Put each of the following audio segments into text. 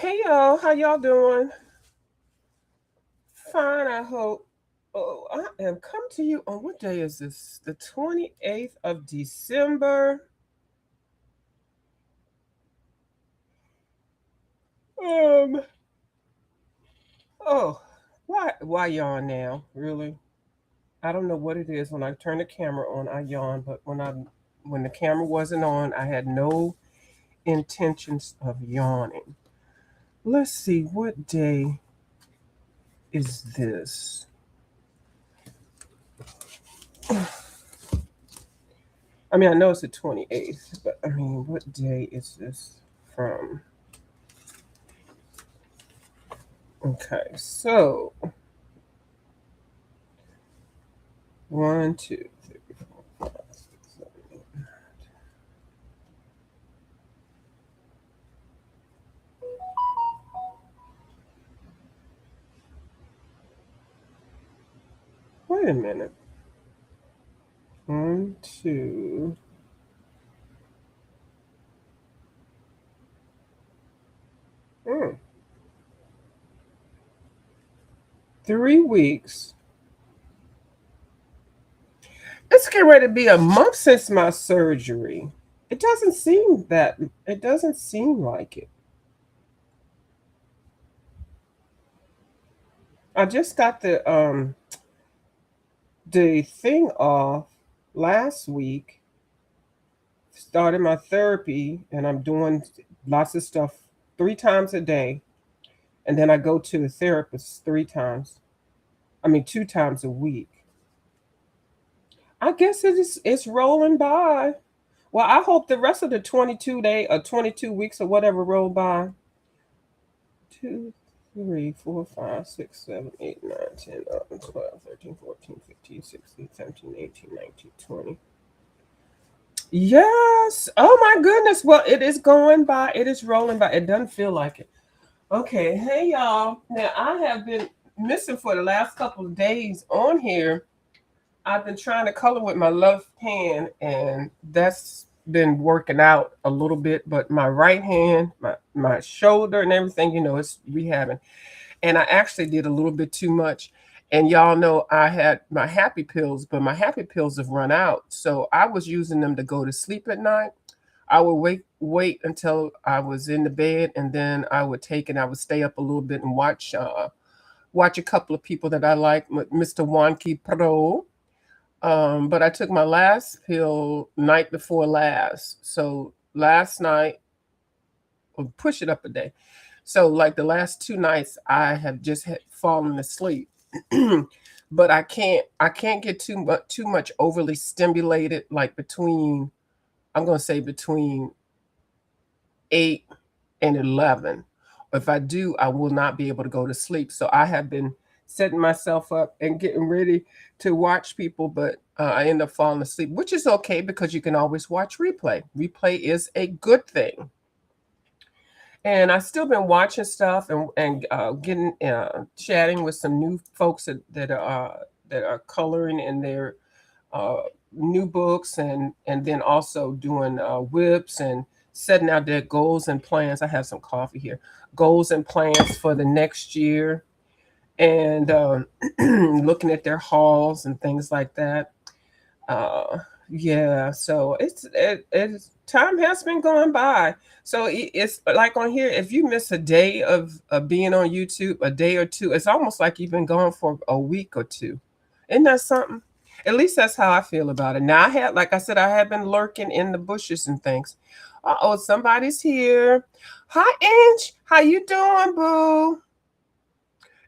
Hey y'all, how y'all doing? Fine, I hope. Oh, I am come to you on what day is this? The 28th of December. Um, oh, why yawn now? Really? I don't know what it is. When I turn the camera on, I yawn, but when the camera wasn't on, I had no intentions of yawning. Let's see, what day is this? I mean, I know it's the 28th, but I mean, what day is this from? Okay, so one, two, three, four, five, six, seven, eight. Wait a minute. One, two. 3 weeks. It's getting ready to be a month since my surgery. It doesn't seem that. It doesn't seem like it. I just got the thing off last week. Started my therapy, and I'm doing lots of stuff 3 times a day, and then I go to the therapist 3 times. I mean, 2 times a week. I guess it's rolling by. Well, I hope the rest of the 22 day or 22 weeks or whatever roll by. 2, 3, 4, 5, 6, 7, 8, 9, 10, 11, 12, 13, 14, 15, 16, 17, 18, 19, 20. Yes. Oh my goodness. Well, it is going by. It is rolling by. It doesn't feel like it. Okay. Hey, y'all. Now, I have been missing for the last couple of days on here. I've been trying to color with my left hand, and that's been working out a little bit. But my right hand, my shoulder, and everything, it's rehabbing. And I actually did a little bit too much. And y'all know I had my happy pills, but my happy pills have run out. So I was using them to go to sleep at night. I would wait until I was in the bed, and then I would take and I would stay up a little bit and watch a couple of people that I like, Mr. Wanky Pro. But I took my last pill night before last. So last night, or push it up a day. So like the last 2 nights, I have just fallen asleep. But I can't get too much overly stimulated. Like I'm gonna say between 8 and 11. If I do, I will not be able to go to sleep. So I have been setting myself up and getting ready to watch people, but I end up falling asleep, which is okay because you can always watch replay. Replay is a good thing. And I've still been watching stuff and getting chatting with some new folks that are coloring in their uh, new books, and then also doing WIPS and setting out their goals and plans. I have some coffee here. Goals and plans for the next year, and looking at their hauls and things like that. Uh, yeah, so it's time has been going by. So it's like on here, if you miss a day of being on YouTube, a day or two, it's almost like you've been gone for a week or two. Isn't that something? At least that's how I feel about it. Now like I said, I have been lurking in the bushes and things. Oh, somebody's here. Hi, Ange. How you doing, boo?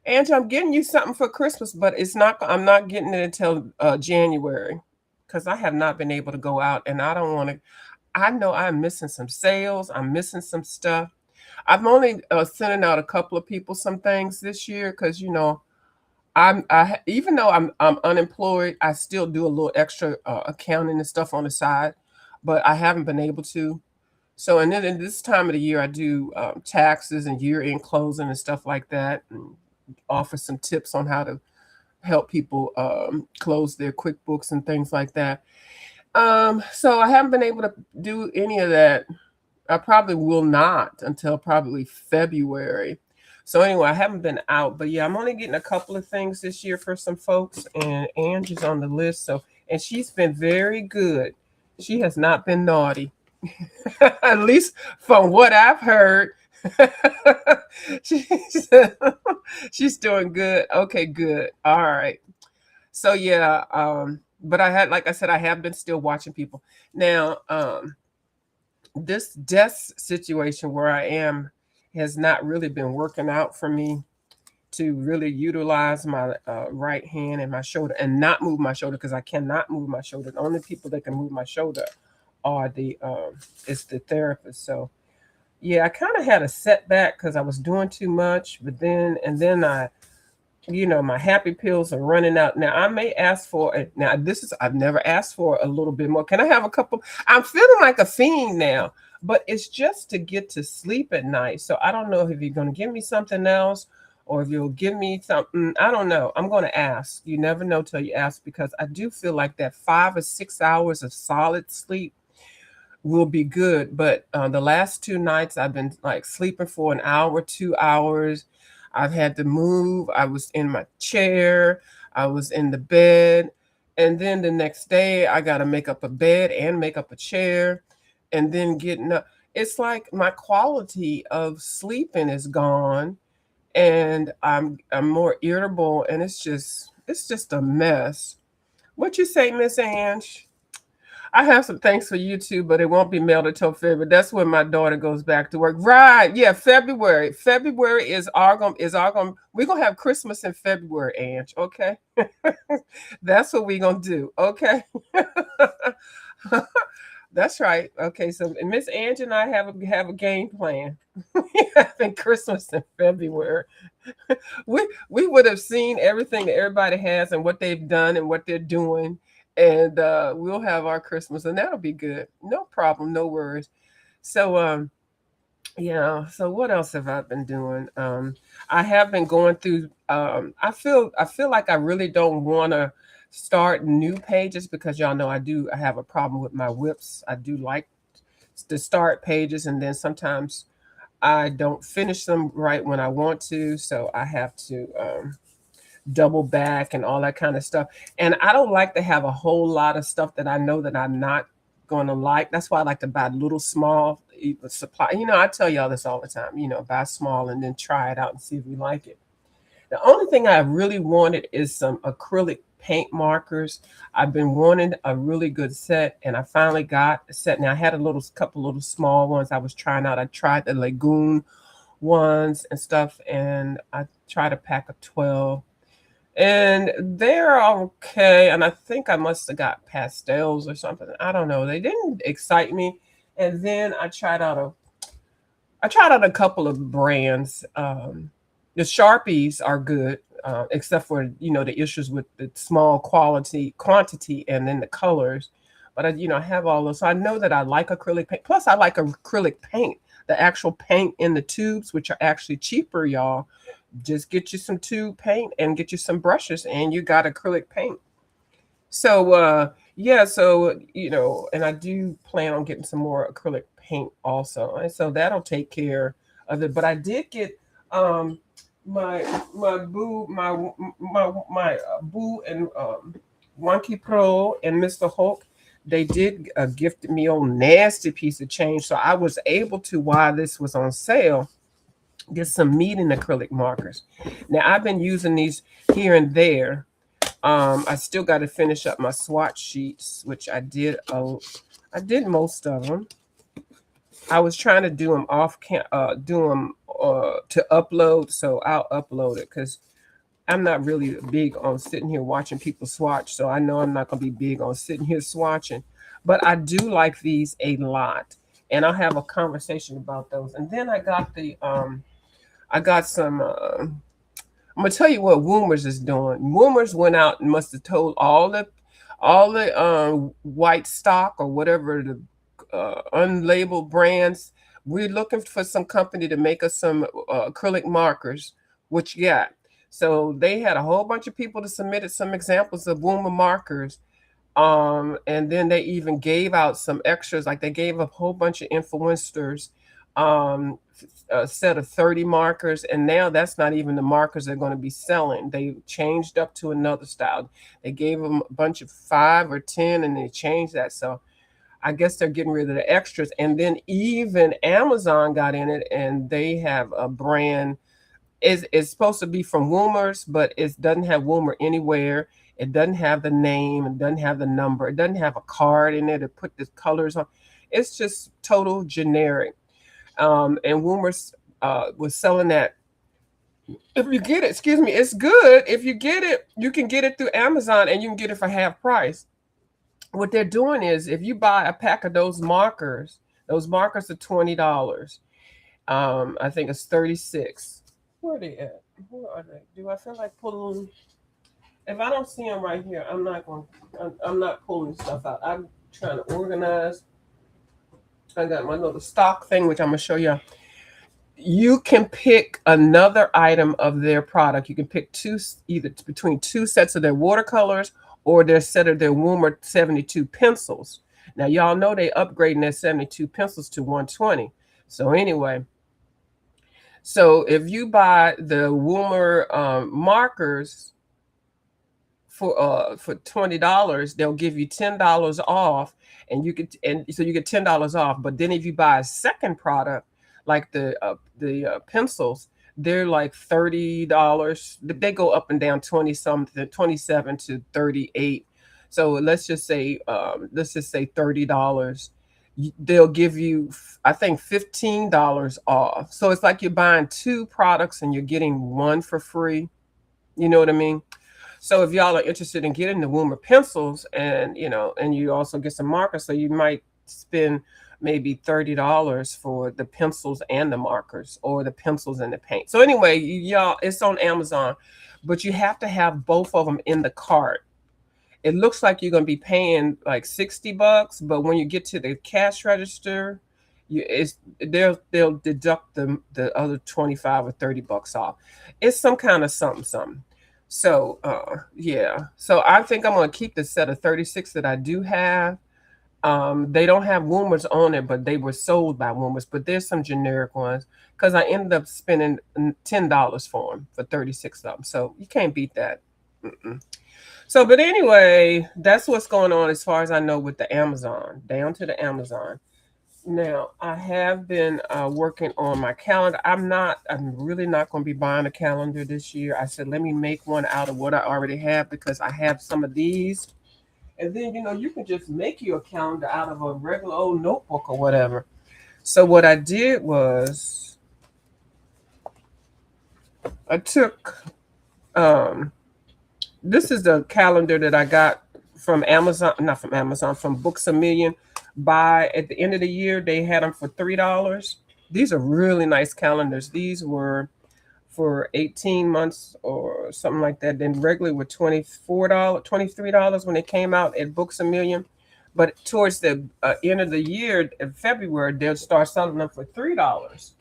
Ange, I'm getting you something for Christmas, but I'm not getting it until January because I have not been able to go out, and I don't want to. I know I'm missing some sales. I'm missing some stuff. I'm only sending out a couple of people some things this year because even though I'm unemployed, I still do a little extra accounting and stuff on the side, but I haven't been able to. So, and then in this time of the year, I do taxes and year-end closing and stuff like that, and offer some tips on how to help people close their QuickBooks and things like that. So I haven't been able to do any of that I probably will not until probably February. So anyway, I haven't been out, but yeah, I'm only getting a couple of things this year for some folks, and Angie's on the list. So, and she's been very good. She has not been naughty, at least from what I've heard. she's, she's doing good. Okay, good. All right. So yeah, but I had, like I said, I have been still watching people. Now, this desk situation where I am has not really been working out for me to really utilize my right hand and my shoulder and not move my shoulder, because I cannot move my shoulder. The only people that can move my shoulder are the is the therapist. So yeah, I kind of had a setback because I was doing too much, but then I, my happy pills are running out. Now I may ask for it. Now this is, I've never asked for a little bit more. Can I have a couple? I'm feeling like a fiend now, but it's just to get to sleep at night. So I don't know if you're going to give me something else or if you'll give me something. I don't know. I'm going to ask. You never know till you ask, because I do feel like that 5 or 6 hours of solid sleep will be good. But the last 2 nights I've been like sleeping for an hour, 2 hours. I've had to move. I was in my chair. I was in the bed. And then the next day I got to make up a bed and make up a chair and then getting up. It's like my quality of sleeping is gone, and I'm more irritable, and it's just a mess. What you say, Miss Ange? I have some things for you too, but it won't be mailed until February. That's when my daughter goes back to work. Right? Yeah, February. February is our we're gonna have Christmas in February, Ange. Okay, that's what we're gonna do. Okay, that's right. Okay, so Miss Ange and I have a game plan. Having Christmas in February. We would have seen everything that everybody has and what they've done and what they're doing, and we'll have our Christmas, and that'll be good. No problem, no worries. So yeah. So what else have I been doing? I have been going through. I feel like I really don't want to start new pages, because y'all know I have a problem with my WIPS. I do like to start pages, and then sometimes I don't finish them right when I want to, so I have to double back and all that kind of stuff. And I don't like to have a whole lot of stuff that I know that I'm not going to like. That's why I like to buy little small supply. I tell y'all this all the time. Buy small and then try it out and see if you like it. The only thing I really wanted is some acrylic paint markers. I've been wanting a really good set, and I finally got a set. Now I had a couple little small ones I was trying out. I tried the Lagoon ones and stuff, and I tried a pack of 12, and they're okay. And I think I must have got pastels or something. I don't know. They didn't excite me. And then I tried out a couple of brands. The Sharpies are good, except for the issues with the small quantity, and then the colors. But I have all those, so I know that I like acrylic paint. Plus, I like acrylic paint, the actual paint in the tubes, which are actually cheaper, y'all. Just get you some tube paint and get you some brushes, and you got acrylic paint. So yeah, so and I do plan on getting some more acrylic paint also, and so that'll take care of it. But I did get um my boo and Wonky Pro and Mr. Hulk. They did gift me a nasty piece of change, so I was able to, while this was on sale, get some meeting acrylic markers. Now I've been using these here and there. I still got to finish up my swatch sheets, which I did. I did most of them. I was trying to do them do them to upload, so I'll upload it, because I'm not really big on sitting here watching people swatch. So I know I'm not gonna be big on sitting here swatching, but I do like these a lot, and I'll have a conversation about those. And then I got some. I'm gonna tell you what Woomers is doing. Woomers went out and must have told all the white stock or whatever, the unlabeled brands. We're looking for some company to make us some acrylic markers, which got. So they had a whole bunch of people that submitted some examples of Woomer markers. And then they even gave out some extras, like they gave a whole bunch of influencers a set of 30 markers, and now that's not even the markers they're going to be selling. They changed up to another style. They gave them a bunch of 5 or 10, and they changed that. So I guess they're getting rid of the extras. And then even Amazon got in it, and they have a brand. It's supposed to be from Woomers, but it doesn't have Woomer anywhere. It doesn't have the name. It doesn't have the number. It doesn't have a card in it to put the colors on. It's just total generic. And Woomers was selling that. If you get it, excuse me, it's good. If you get it, you can get it through Amazon, and you can get it for half price. What they're doing is, if you buy a pack of those markers are $20. I think it's 36. Where are they at? Where are they? Do I feel like pulling? If I don't see them right here, I'm not going. I'm not pulling stuff out. I'm trying to organize. I got my little stock thing, which I'm gonna show you. You can pick another item of their product. You can pick two, either between two sets of their watercolors or their set of their Woomer 72 pencils. Now, y'all know they upgrading their 72 pencils to 120. So anyway, so if you buy the Woomer markers for $20, they'll give you $10 off, and so you get $10 off. But then if you buy a second product, like the pencils, they're like $30. They go up and down 20 something, 27 to 38. So let's just say $30. They'll give you, I think, $15 off. So it's like you're buying two products and you're getting one for free. You know what I mean? So if y'all are interested in getting the Woomer pencils, and and you also get some markers, so you might spend maybe $30 for the pencils and the markers, or the pencils and the paint. So anyway, y'all, it's on Amazon, but you have to have both of them in the cart. It looks like you're going to be paying like $60, but when you get to the cash register, they'll deduct the other 25 or $30 off. It's some kind of something. So yeah, so I think I'm going to keep the set of 36 that I do have. They don't have Woomers on it, but they were sold by Woomers. But there's some generic ones, because I ended up spending $10 for them, for 36 of them. So you can't beat that. So, but anyway, that's what's going on as far as I know with the Amazon. Down to the Amazon. Now, I have been working on my calendar. I'm really not going to be buying a calendar this year. I said, let me make one out of what I already have, because I have some of these. And then, you can just make you a calendar out of a regular old notebook or whatever. So what I did was I took, this is the calendar that I got from Amazon, not from Amazon, from Books A Million. At the end of the year, they had them for $3. These are really nice calendars. These were for 18 months or something like that. Then regularly were $24, $23 when they came out at Books A Million. But towards the end of the year, in February, they'll start selling them for $3.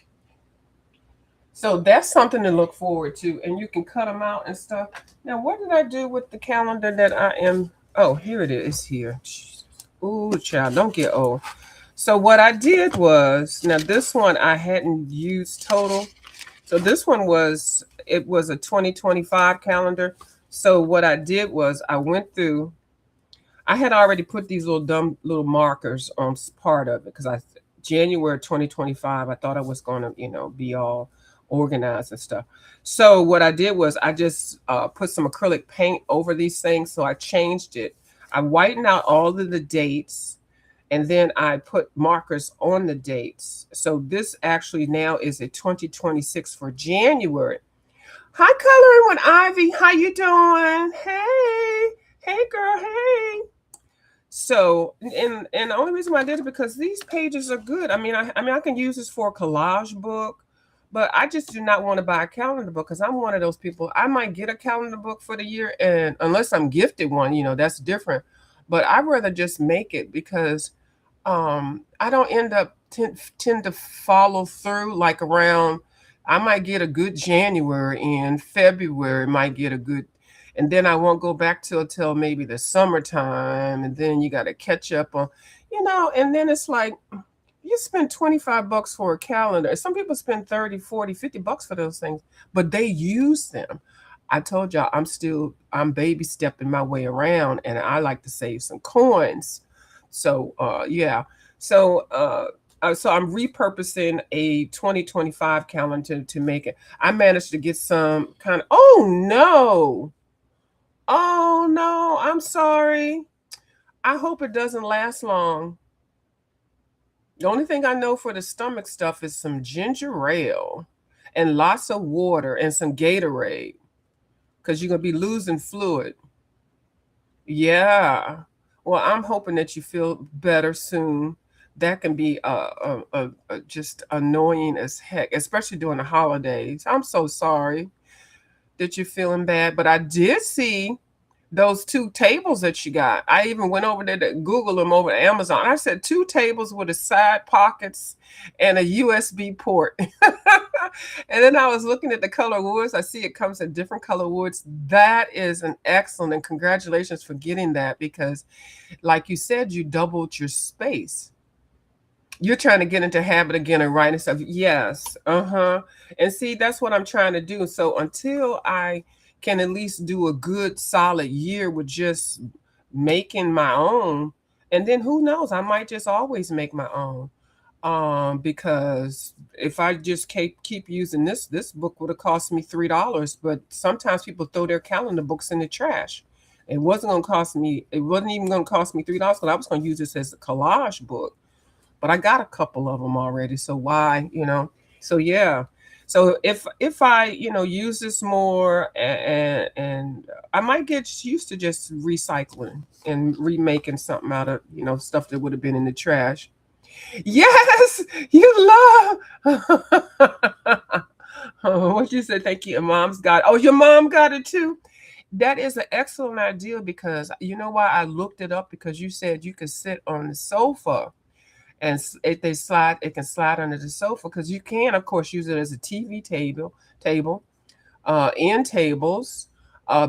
So that's something to look forward to, and you can cut them out and stuff. Now, what did I do with the calendar that I am? Oh, here it is. Here. Ooh, child, don't get old. So what I did was, now this one I hadn't used total. So this one was a 2025 calendar. So what I did was I went through. I had already put these little markers on part of it, because January 2025, I thought I was going to be all organized and stuff. So what I did was I just put some acrylic paint over these things. So I changed it. I whitened out all of the dates, and then I put markers on the dates. So this actually now is a 2026 for January. Hi, Coloring with Ivy. How you doing? Hey, girl. Hey. So, and the only reason why I did it, because these pages are good. I mean, I can use this for a collage book, but I just do not want to buy a calendar book, because I'm one of those people. I might get a calendar book for the year, and unless I'm gifted one, that's different. But I'd rather just make it, because I don't end up tend to follow through. Like around, I might get a good January, and February might get a good. and then I won't go back till maybe the summertime, and then you got to catch up on, and then it's like you spend 25 bucks for a calendar. Some people spend 30, 40, 50 bucks for those things, but they use them. I told y'all I'm baby stepping my way around, and I like to save some coins. So yeah. So so I'm repurposing a 2025 calendar to make it. I managed to get some kind of, oh no. Oh no, I'm sorry. I hope it doesn't last long. The only thing I know for the stomach stuff is some ginger ale and lots of water and some Gatorade because you're going to be losing fluid. Yeah. Well, I'm hoping that you feel better soon. That can be just annoying as heck, especially during the holidays. I'm so sorry that you're feeling bad, but I did see those two tables that you got. I even went over there to Google them over Amazon. I said two tables with the side pockets and a USB port. And then I was looking at the color woods. I see it comes in different color woods. That is an excellent, and congratulations for getting that, because like you said, you doubled your space. You're trying to get into habit again of writing stuff. Yes. Uh-huh. And see, that's what I'm trying to do. So until I can at least do a good solid year with just making my own, and then who knows, I might just always make my own. Because if I just keep using this book would have cost me $3, but sometimes people throw their calendar books in the trash. It wasn't even gonna cost me $3 because I was gonna use this as a collage book, but I got a couple of them already. So why, So yeah. So if I use this more, and I might get used to just recycling and remaking something out of stuff that would have been in the trash. Yes, you love. Oh, what you said? Thank you. Your mom's got. Oh, your mom got it too. That is an excellent idea, because you know why I looked it up, because you said you could sit on the sofa, and if it can slide under the sofa, because you can, of course, use it as a TV table, end tables,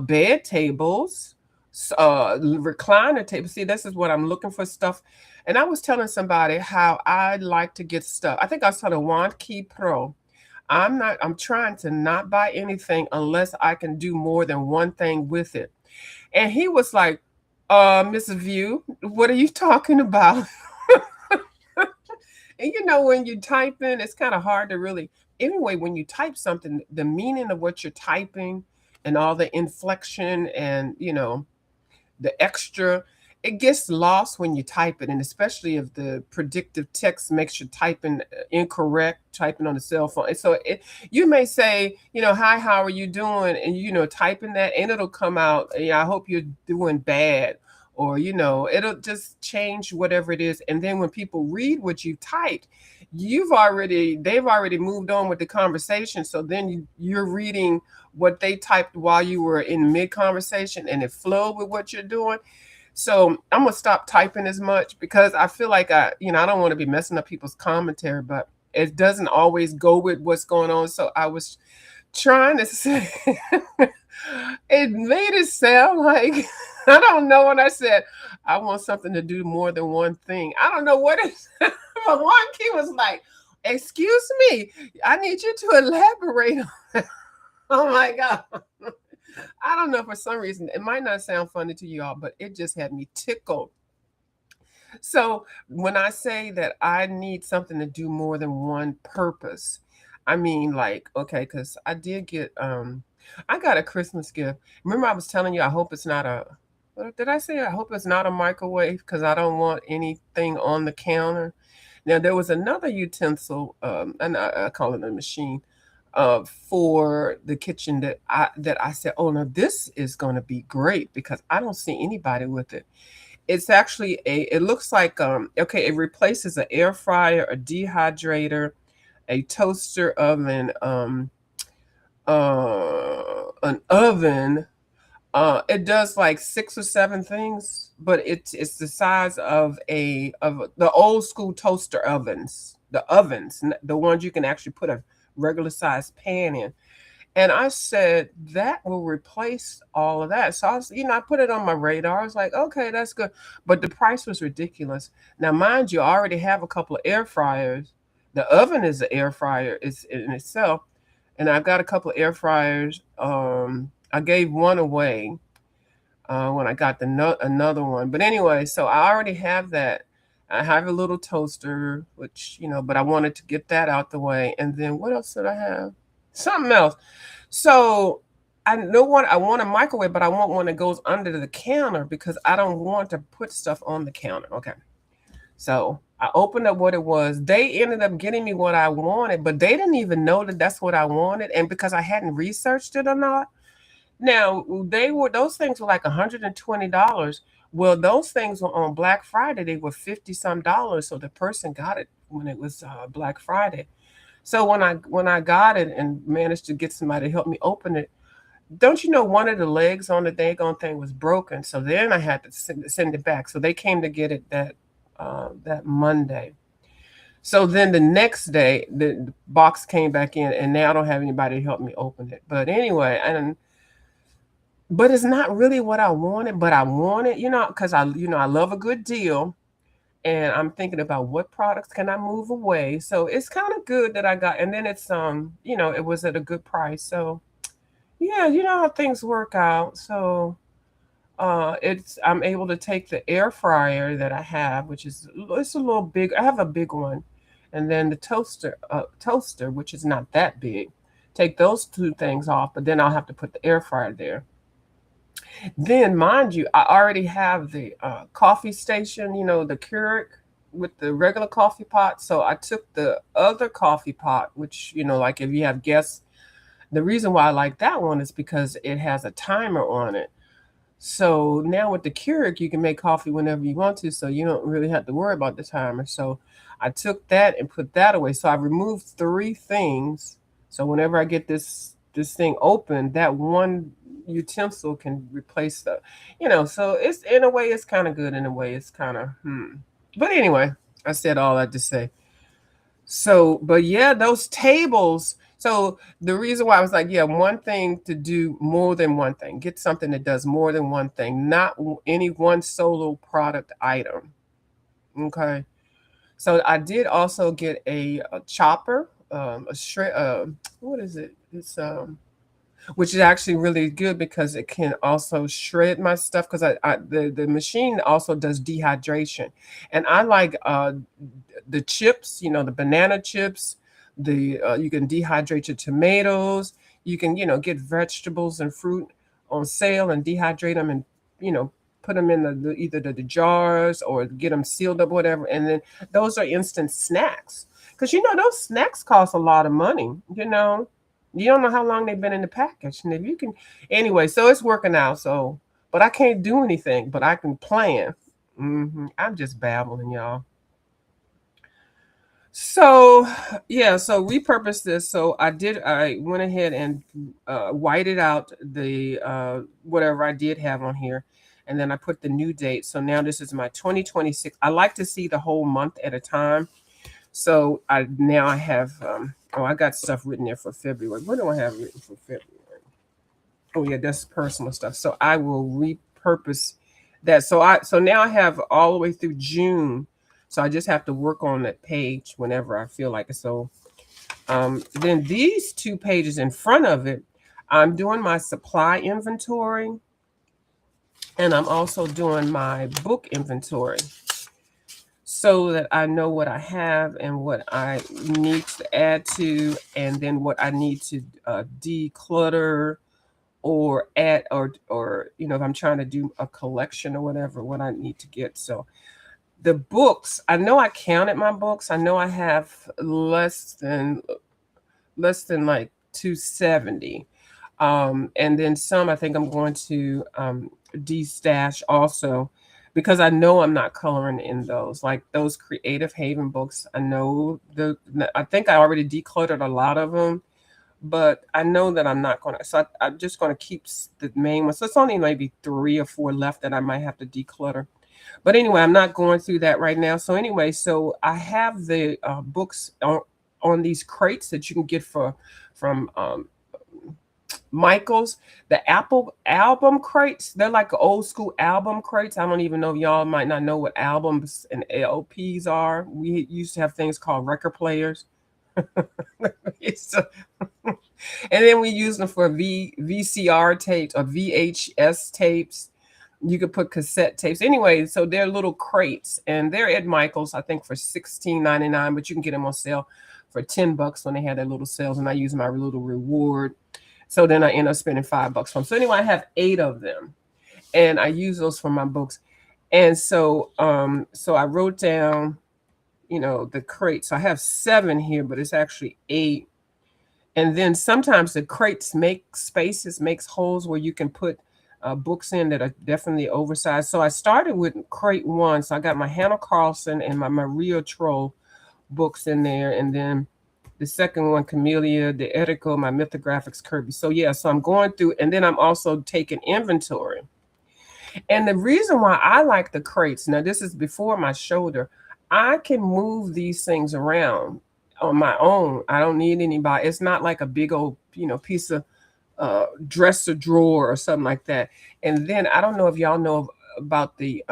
bed tables, recliner tables. See, this is what I'm looking for stuff. And I was telling somebody how I like to get stuff. I think I was telling Juan Key Pro. I'm trying to not buy anything unless I can do more than one thing with it. And he was like, Mrs. View, what are you talking about? And when you type in, it's kind of hard to really, anyway, when you type something, the meaning of what you're typing and all the inflection and, the extra, it gets lost when you type it. And especially if the predictive text makes you typing incorrect, typing on the cell phone. And so you may say, hi, how are you doing? And, typing that, and it'll come out, I hope you're doing bad. Or, it'll just change whatever it is. And then when people read what you typed, they've already moved on with the conversation. So then you're reading what they typed while you were in mid-conversation, and it flowed with what you're doing. So I'm going to stop typing as much, because I feel like I don't want to be messing up people's commentary, but it doesn't always go with what's going on. So I was trying to say, it made it sound like, I don't know, when I said I want something to do more than one thing. I don't know what it is. But one key was like, excuse me, I need you to elaborate on that. Oh my God. I don't know, for some reason, it might not sound funny to you all, but it just had me tickled. So when I say that I need something to do more than one purpose, I mean, like, okay, because I did get, I got a Christmas gift. Remember I was telling you, I hope it's not what did I say? I hope it's not a microwave, because I don't want anything on the counter. Now, there was another utensil, and I call it a machine, for the kitchen that I said, oh no, this is going to be great, because I don't see anybody with it. It's actually it looks like, okay, it replaces an air fryer, a dehydrator, a toaster oven, an oven. It does like 6 or 7 things, but it's the size of the old school toaster ovens, the ones you can actually put a regular size pan in. And I said, that will replace all of that. So I was, I put it on my radar. I was like, okay, that's good. But the price was ridiculous. Now, mind you, I already have a couple of air fryers. The oven is an air fryer is in itself. And I've got a couple of air fryers. I gave one away when I got another one. But anyway, so I already have that. I have a little toaster, which, but I wanted to get that out the way. And then what else did I have? Something else. So I know what I want a microwave, but I want one that goes under the counter because I don't want to put stuff on the counter. Okay. So I opened up what it was. They ended up getting me what I wanted, but they didn't even know that that's what I wanted. And because I hadn't researched it or not, now those things were like $120. Well, those things were on Black Friday. They were 50 some dollars. So the person got it when it was Black Friday. So when I got it and managed to get somebody to help me open it, don't you know one of the legs on the daggone thing was broken? So then I had to send it back. So they came to get it that Monday. So then the next day the box came back in, and now I don't have anybody to help me open it. But anyway, but it's not really what I wanted, but I want it, because I love a good deal. And I'm thinking about what products can I move away. So it's kind of good that I got, and then it's it was at a good price. So yeah, you know how things work out. So I'm able to take the air fryer that I have, which is it's a little big. I have a big one, and then the toaster, which is not that big. Take those two things off, but then I'll have to put the air fryer there. Then, mind you, I already have the coffee station, the Keurig with the regular coffee pot. So I took the other coffee pot, which, like if you have guests, the reason why I like that one is because it has a timer on it. So now with the Keurig, you can make coffee whenever you want to. So you don't really have to worry about the timer. So I took that and put that away. So I removed three things. So whenever I get this thing open, that one utensil can replace so it's in a way it's kind of good, in a way it's kind of but anyway, I said all that to say. So but yeah, those tables. So the reason why I was like, yeah, one thing to do more than one thing, get something that does more than one thing, not any one solo product item. Okay. So I did also get a chopper, a shred what is it, it's which is actually really good because it can also shred my stuff, because the machine also does dehydration. And I like the chips, the banana chips, the you can dehydrate your tomatoes, you can get vegetables and fruit on sale and dehydrate them, and you know put them in either the jars or get them sealed up, whatever. And then those are instant snacks, because those snacks cost a lot of money. You don't know how long they've been in the package. And if you can, anyway, so it's working out. So, but I can't do anything, but I can plan. I'm just babbling, y'all. So, yeah, so repurpose this. So I went ahead and whited out the whatever I did have on here. And then I put the new date. So now this is my 2026. I like to see the whole month at a time. So I have I got stuff written there for February. What do I have written for February? Oh yeah, that's personal stuff. So I will repurpose that. So now I have all the way through June. So I just have to work on that page whenever I feel like it. So then these two pages in front of it, I'm doing my supply inventory, and I'm also doing my book inventory, so that I know what I have and what I need to add to, and then what I need to declutter or add, or if I'm trying to do a collection or whatever, what I need to get. So the books, I know I counted my books. I know I have less than like 270. And then some I think I'm going to de-stash also, because I know I'm not coloring in those, like those Creative Haven books. I think I already decluttered a lot of them, but I know that I'm not going to. So I'm just going to keep the main ones. So it's only maybe 3 or 4 left that I might have to declutter. But anyway, I'm not going through that right now. So anyway, so I have the books on these crates that you can get from Michaels, the Apple album crates. They're like old school album crates. I don't even know if y'all might not know what albums and LPs are. We used to have things called record players. It's and then we use them for VCR tapes or VHS tapes. You could put cassette tapes. Anyway, so they're little crates, and they're at Michael's, I think, for $16.99, but you can get them on sale for $10 when they had their little sales, and I use my little reward. So then I end up spending $5 for them. So anyway, I have 8 of them, and I use those for my books. And so I wrote down, the crates. So I have 7 here, but it's actually 8. And then sometimes the crates make spaces, makes holes where you can put books in that are definitely oversized. So I started with crate 1. So I got my Hannah Carlson and my Maria Troll books in there. And then the second one, Camellia, the Edico, my Mythographics Kirby. So yeah, so I'm going through, and then I'm also taking inventory. And the reason why I like the crates, now this is before my shoulder, I can move these things around on my own. I don't need anybody. It's not like a big old, piece of dresser drawer or something like that. And then I don't know if y'all know about the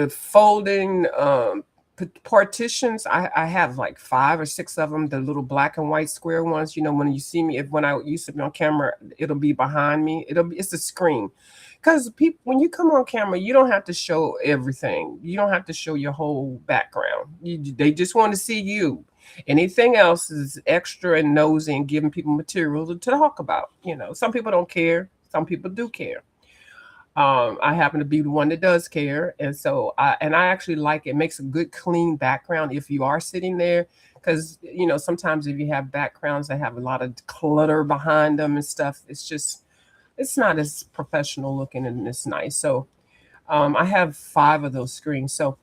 folding partitions. I have like 5 or 6 of them, the little black and white square ones. When you see me, when I used to be on camera, it'll be behind me. It's a screen. Because people, when you come on camera, you don't have to show everything. You don't have to show your whole background. They just want to see you. Anything else is extra and nosy and giving people material to talk about. Some people don't care. Some people do care. I happen to be the one that does care, and so I actually like it. It makes a good clean background if you are sitting there, because sometimes if you have backgrounds that have a lot of clutter behind them and stuff, it's not as professional looking and it's nice. So I have 5 of those screens. So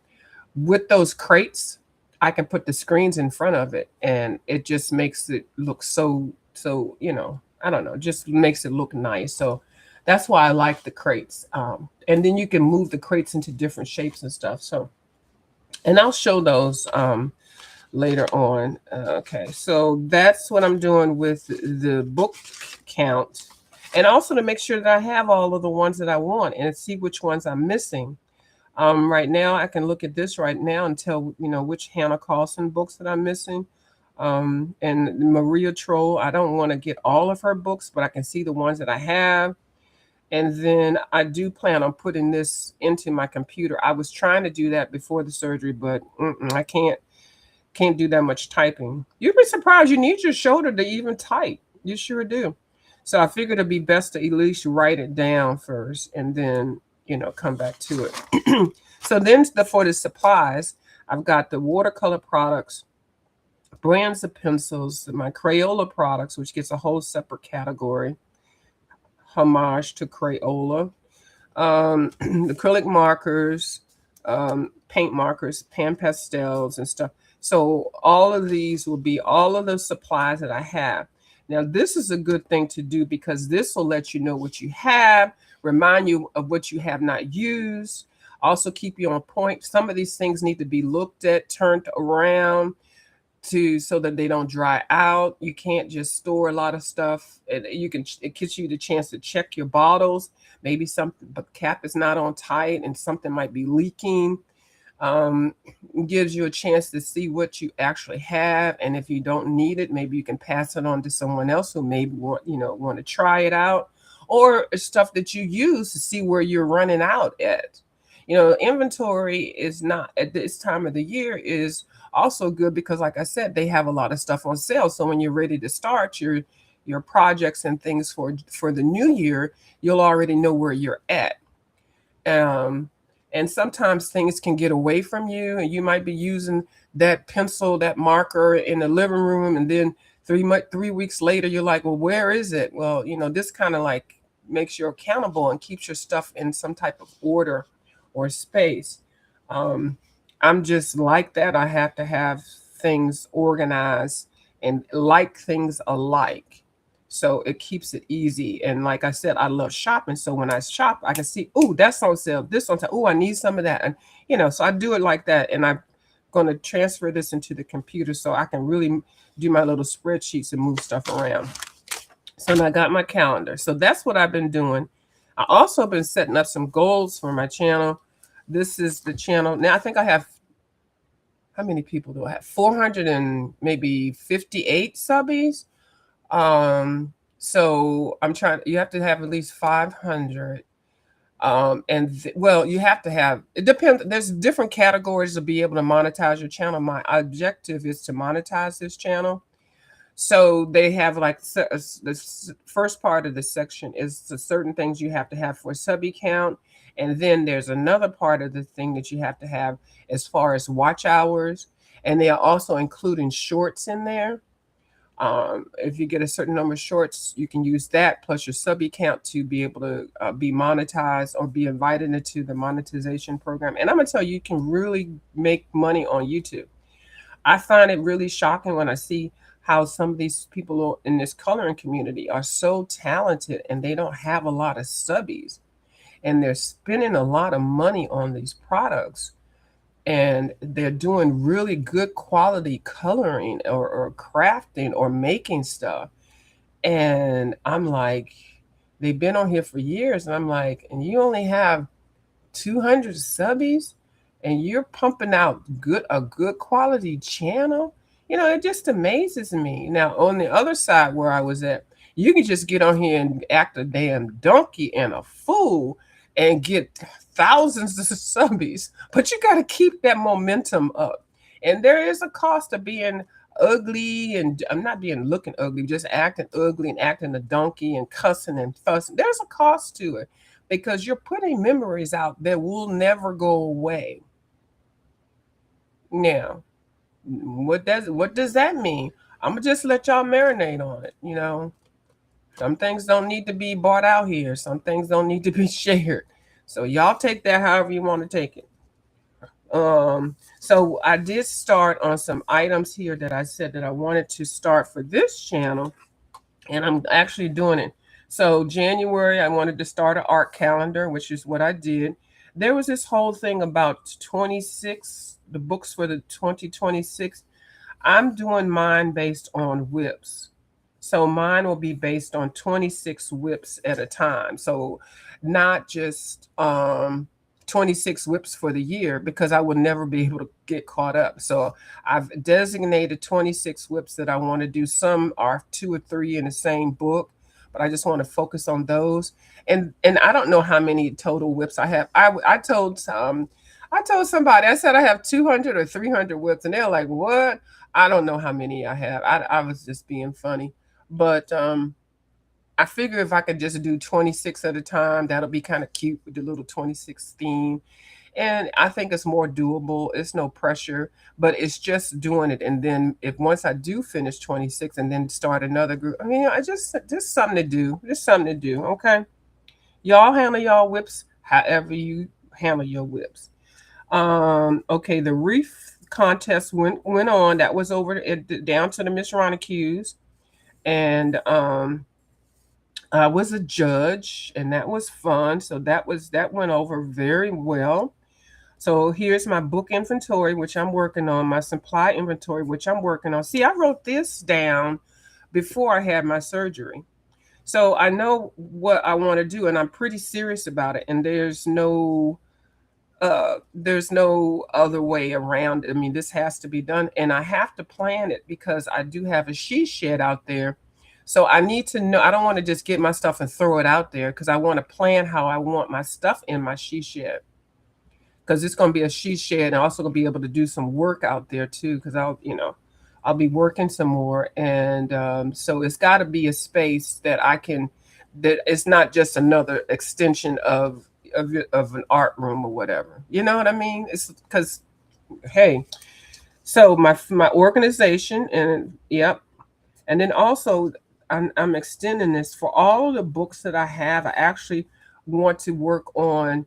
with those crates, I can put the screens in front of it, and it just makes it look so I don't know, just makes it look nice. So that's why I like the crates. And then you can move the crates into different shapes and stuff. So, and I'll show those later on. Okay, so that's what I'm doing with the book count. And also to make sure that I have all of the ones that I want and see which ones I'm missing. Right now, I can look at this right now and tell, which Hannah Carlson books that I'm missing. And Maria Troll, I don't want to get all of her books, but I can see the ones that I have. And then I do plan on putting this into my computer. I was trying to do that before the surgery, but I can't do that much typing. You'd be surprised. You need your shoulder to even type. You sure do. So I figured it'd be best to at least write it down first and then, come back to it. So then for the supplies, I've got the watercolor products, brands of pencils, my Crayola products, which gets a whole separate category. Homage to Crayola, acrylic markers, paint markers, pan pastels, and stuff. So all of these will be all of the supplies that I have. Now, this is a good thing to do because this will let you know what you have, remind you of what you have not used, also keep you on point. Some of these things need to be looked at, turned around, so that they don't dry out. You can't just store a lot of stuff. It gives you the chance to check your bottles. Maybe something, but cap is not on tight and something might be leaking. Gives you a chance to see what you actually have, and if you don't need it, maybe you can pass it on to someone else who maybe want to try it out, or stuff that you use to see where you're running out at. Inventory is not at this time of the year is also good because, like I said, they have a lot of stuff on sale. So when you're ready to start your projects and things for the new year, you'll already know where you're at. And sometimes things can get away from you, and you might be using that pencil, that marker in the living room, and then 3 weeks later, you're like, well, where is it? Well, this kind of like makes you accountable and keeps your stuff in some type of order or space. I'm just like that. I have to have things organized and like things alike. So it keeps it easy. And like I said, I love shopping. So when I shop, I can see, oh, that's on sale. This on sale. Oh, I need some of that. And, so I do it like that. And I'm going to transfer this into the computer so I can really do my little spreadsheets and move stuff around. So I got my calendar. So that's what I've been doing. I also been setting up some goals for my channel. This is the channel. Now I think I have, how many people do I have? 400 and maybe 58 subbies. So I'm trying, you have to have at least 500. Well, you have to have, it depends. There's different categories to be able to monetize your channel. My objective is to monetize this channel. So they have like the first part of the section is the certain things you have to have for a sub count. And then there's another part of the thing that you have to have as far as watch hours. And they are also including shorts in there. If you get a certain number of shorts, you can use that plus your sub count to be able to be monetized or be invited into the monetization program. And I'm gonna tell you, you can really make money on YouTube. I find it really shocking when I see how some of these people in this coloring community are so talented and they don't have a lot of subbies, and they're spending a lot of money on these products, and they're doing really good quality coloring or crafting or making stuff. And I'm like, they've been on here for years, and I'm like, and you only have 200 subbies and you're pumping out a good quality channel. It just amazes me. Now on the other side where I was at, you can just get on here and act a damn donkey and a fool and get thousands of subbies, but you got to keep that momentum up. And there is a cost of being ugly, and I'm not being looking ugly, just acting ugly and acting a donkey and cussing and fussing. There's a cost to it, because you're putting memories out that will never go away. Now, what does that mean? I'm gonna just let y'all marinate on it. Some things don't need to be bought out here. Some things don't need to be shared. So y'all take that however you want to take it. So I did start on some items here that I said that I wanted to start for this channel, and I'm actually doing it. So January, I wanted to start an art calendar, which is what I did. There was this whole thing about 26, the books for the 2026. I'm doing mine based on WIPS. So mine will be based on 26 WIPS at a time. So not just 26 WIPS for the year, because I would never be able to get caught up. So I've designated 26 WIPS that I want to do. Some are 2 or 3 in the same book, but I just want to focus on those. And I don't know how many total WIPS I have. I told somebody, I said I have 200 or 300 WIPS, and they're like, what? I don't know how many I have. I was just being funny. But I figure if I could just do 26 at a time, that'll be kind of cute with the little 26 theme. And I think it's more doable. It's no pressure, but it's just doing it. And then if once I do finish 26 and then start another group, I mean, I just something to do. Just something to do. Okay. Y'all handle y'all WIPS however you handle your WIPS. Okay, the wreath contest went on. That was over down to the Miss Ronacues. And I was a judge, and that was fun. So that went over very well. So here's my book inventory, which I'm working on, my supply inventory, which I'm working on. See, I wrote this down before I had my surgery. So I know what I want to do, and I'm pretty serious about it. And there's no other way around it. I mean, this has to be done, and I have to plan it because I do have a she shed out there. So I need to know, I don't want to just get my stuff and throw it out there, because I want to plan how I want my stuff in my she shed. Because it's going to be a she shed, and I'm also going to be able to do some work out there too, because I'll be working some more. And so it's got to be a space that that it's not just another extension of an art room or whatever. You know what I mean? It's because, hey, so my organization, and yep. And then also I'm extending this for all of the books that I have. I actually want to work on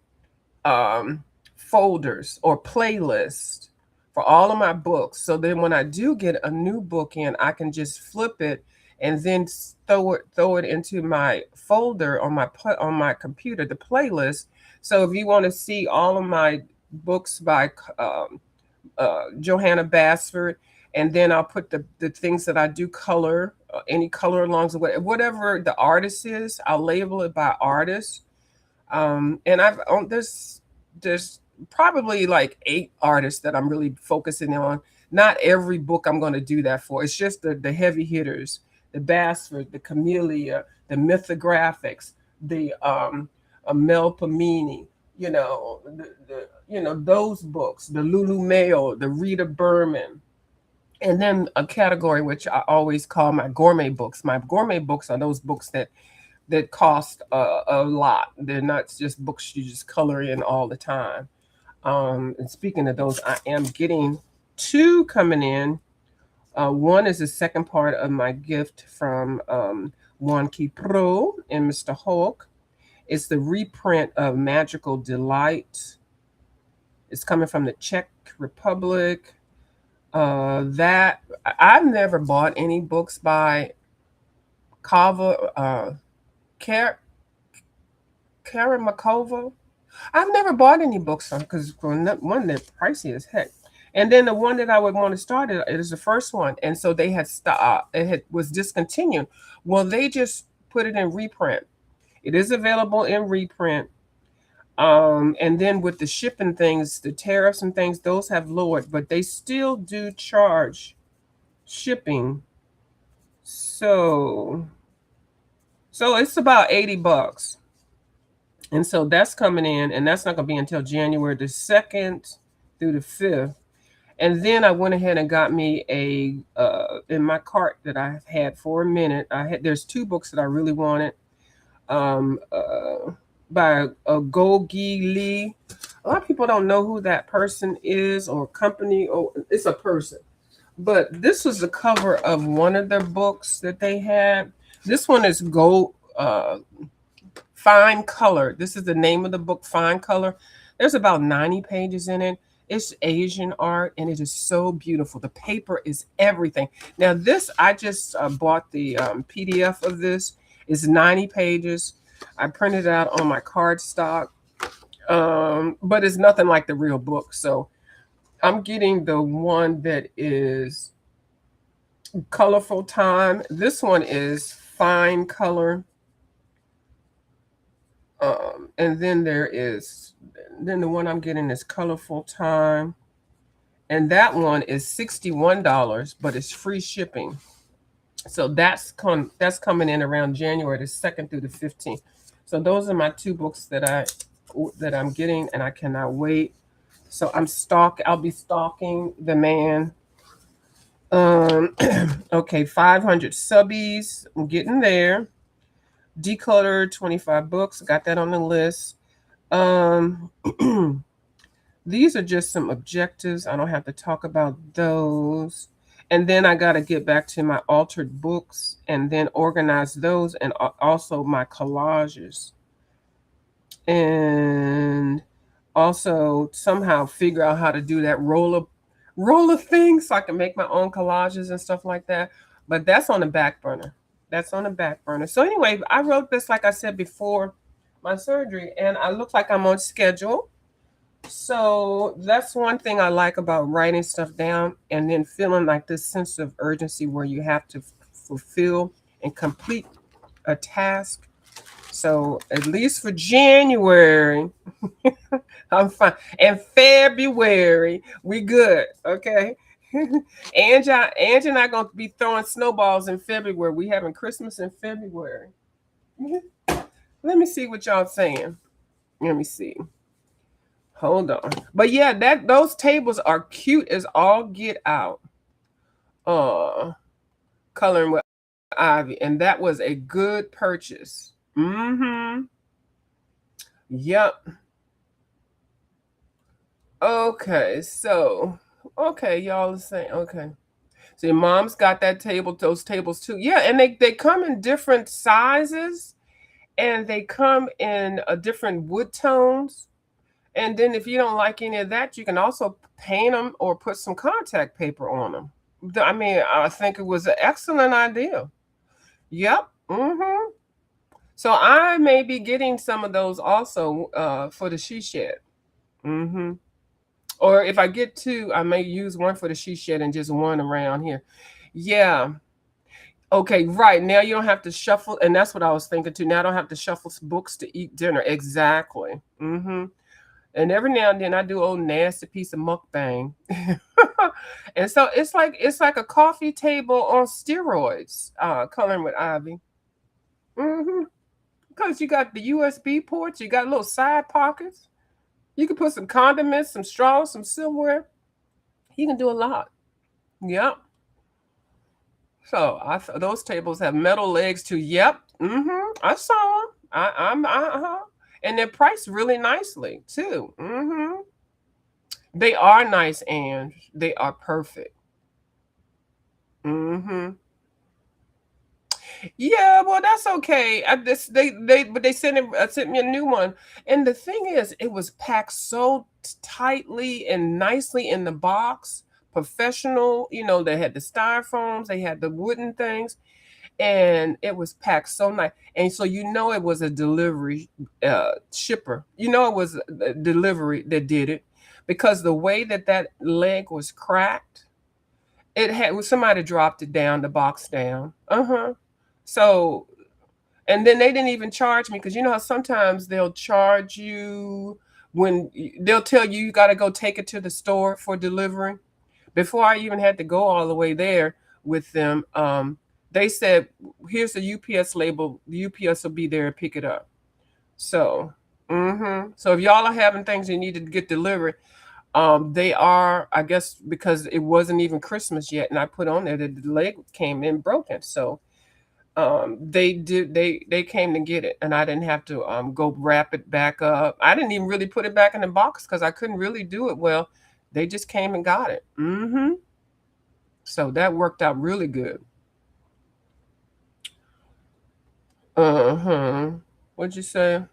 folders or playlists for all of my books. So then when I do get a new book in, I can just flip it and then throw it into my folder on my computer, the playlist. So if you want to see all of my books by Johanna Basford, and then I'll put the things that I do color any color alongs the way. Whatever the artist is, I'll label it by artist. And there's probably like 8 artists that I'm really focusing on. Not every book I'm going to do that for. It's just the heavy hitters, the Bassford, the Camellia, the Mythographics, the Mel Pamini, those books, the Lulu Mayo, the Rita Berman, and then a category which I always call my gourmet books. My gourmet books are those books that cost a lot. They're not just books you just color in all the time. And speaking of those, I am getting 2 coming in. One is the second part of my gift from Juan Key Pro and Mr. Hulk. It's the reprint of Magical Delight. It's coming from the Czech Republic. That I've never bought any books by Kava Karamakova. I've never bought any books from because one, they're pricey as heck, and then the one that I would want to start it is the first one, and so they had stopped. Was discontinued. Well, they just put it in reprint. It is available in reprint. And then with the shipping things, the tariffs and things, those have lowered, but they still do charge shipping. So it's about $80. And so that's coming in, and that's not going to be until January the 2nd through the 5th. And then I went ahead and got me in my cart that I've had for a minute. There's 2 books that I really wanted. By Gogi Lee. A lot of people don't know who that person is or company, or it's a person. But this was the cover of one of their books that they had. This one is Fine Color. This is the name of the book, Fine Color. There's about 90 pages in it. It's Asian art, and it is so beautiful. The paper is everything. Now, this, I just bought the PDF of this. It's 90 pages. I printed it out on my cardstock, but it's nothing like the real book. So I'm getting the one that is Colorful Time. This one is Fine Color. And then then the one I'm getting is Colorful Time. And that one is $61, but it's free shipping. So that's coming in around January the 2nd through the 15th. So those are my 2 books that I'm getting, and I cannot wait. So I'll be stalking the man. Okay, 500 subbies. I'm getting there. Declutter 25 books. Got that on the list. These are just some objectives. I don't have to talk about those. And then I got to get back to my altered books and then organize those, and also my collages. And also somehow figure out how to do that roller thing so I can make my own collages and stuff like that. But that's on the back burner. That's on the back burner. So anyway, I wrote this, like I said, before my surgery, and I look like I'm on schedule. So that's one thing I like about writing stuff down and then feeling like this sense of urgency where you have to fulfill and complete a task. So at least for January, I'm fine. And February, we good. Okay. Angie and I gonna be throwing snowballs in February. We having Christmas in February. Let me see what y'all saying. Let me see. Hold on. But yeah, those tables are cute as all get out. Coloring with Ivy. And that was a good purchase. Mm-hmm. Yep. Okay, so y'all are saying okay. So your mom's got those tables too. Yeah, and they come in different sizes, and they come in different wood tones. And then if you don't like any of that, you can also paint them or put some contact paper on them. I mean, I think it was an excellent idea. Yep. Mm-hmm. So I may be getting some of those also for the she shed. Mm-hmm. Or if I get 2, I may use one for the she shed and just one around here. Yeah. Okay, right. Now you don't have to shuffle, and that's what I was thinking too. Now I don't have to shuffle books to eat dinner. Exactly. And every now and then I do old nasty piece of mukbang. And so it's like a coffee table on steroids, coloring with Ivy. Mm-hmm. Because you got the USB ports, you got little side pockets. You can put some condiments, some straws, some silverware. You can do a lot. Yep. So those tables have metal legs too. Yep. I saw them. And they're priced really nicely too. They are nice and they are perfect. hmm Yeah, well, that's okay. But they sent me a new one, and the thing is, it was packed so tightly and nicely in the box, professional. They had the styrofoams, they had the wooden things, and it was packed so nice. And so it was a delivery shipper. It was a delivery that did it because the way that leg was cracked, it had somebody dropped it down, the box down. So, and then they didn't even charge me because you know how sometimes they'll charge you when they'll tell you got to go take it to the store for delivery. Before I even had to go all the way there with them, they said, "Here's the UPS label. The UPS will be there and pick it up." So, so if y'all are having things you need to get delivered, they are, I guess, because it wasn't even Christmas yet, and I put on there that the leg came in broken. So they came to get it, and I didn't have to go wrap it back up. I didn't even really put it back in the box because I couldn't really do it well. They just came and got it. So that worked out really good. Uh-huh. What'd you say?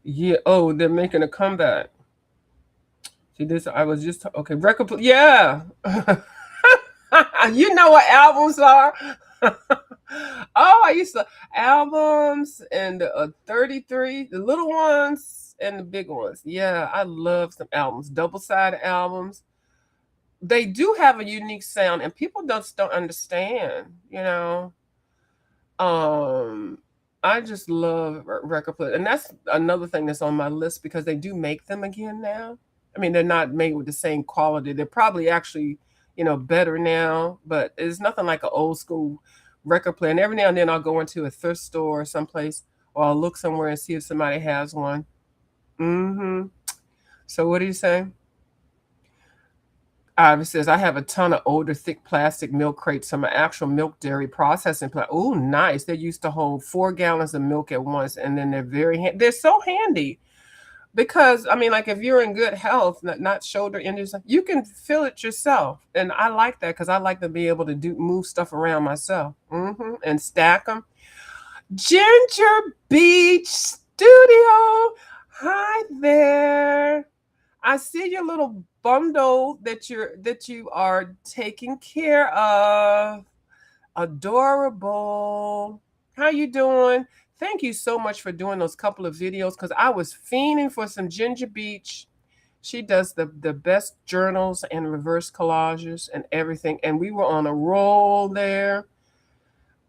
Yeah. Oh, they're making a comeback. See this? I was just okay. Record. Yeah. You know what albums are? Oh, I used to albums and the 33, the little ones and the big ones. Yeah, I love some albums, double-sided albums. They do have a unique sound, and people just don't understand. Um, I just love record players, and that's another thing that's on my list because they do make them again now. I mean, they're not made with the same quality. They're probably actually, better now, but it's nothing like an old school record player. And every now and then I'll go into a thrift store or someplace, or I'll look somewhere and see if somebody has one. hmm So what do you say? It says, I have a ton of older, thick plastic milk crates from an actual milk dairy processing plant. Oh, nice. They used to hold 4 gallons of milk at once, and then they're so handy because, I mean, like if you're in good health, not shoulder injuries, you can fill it yourself. And I like that because I like to be able to move stuff around myself and stack them. Ginger Beach Studio. Hi there. I see your little bundle that you are taking care of. Adorable. How you doing? Thank you so much for doing those couple of videos because I was fiending for some Ginger Beach. She does the best journals and reverse collages and everything. And we were on a roll there.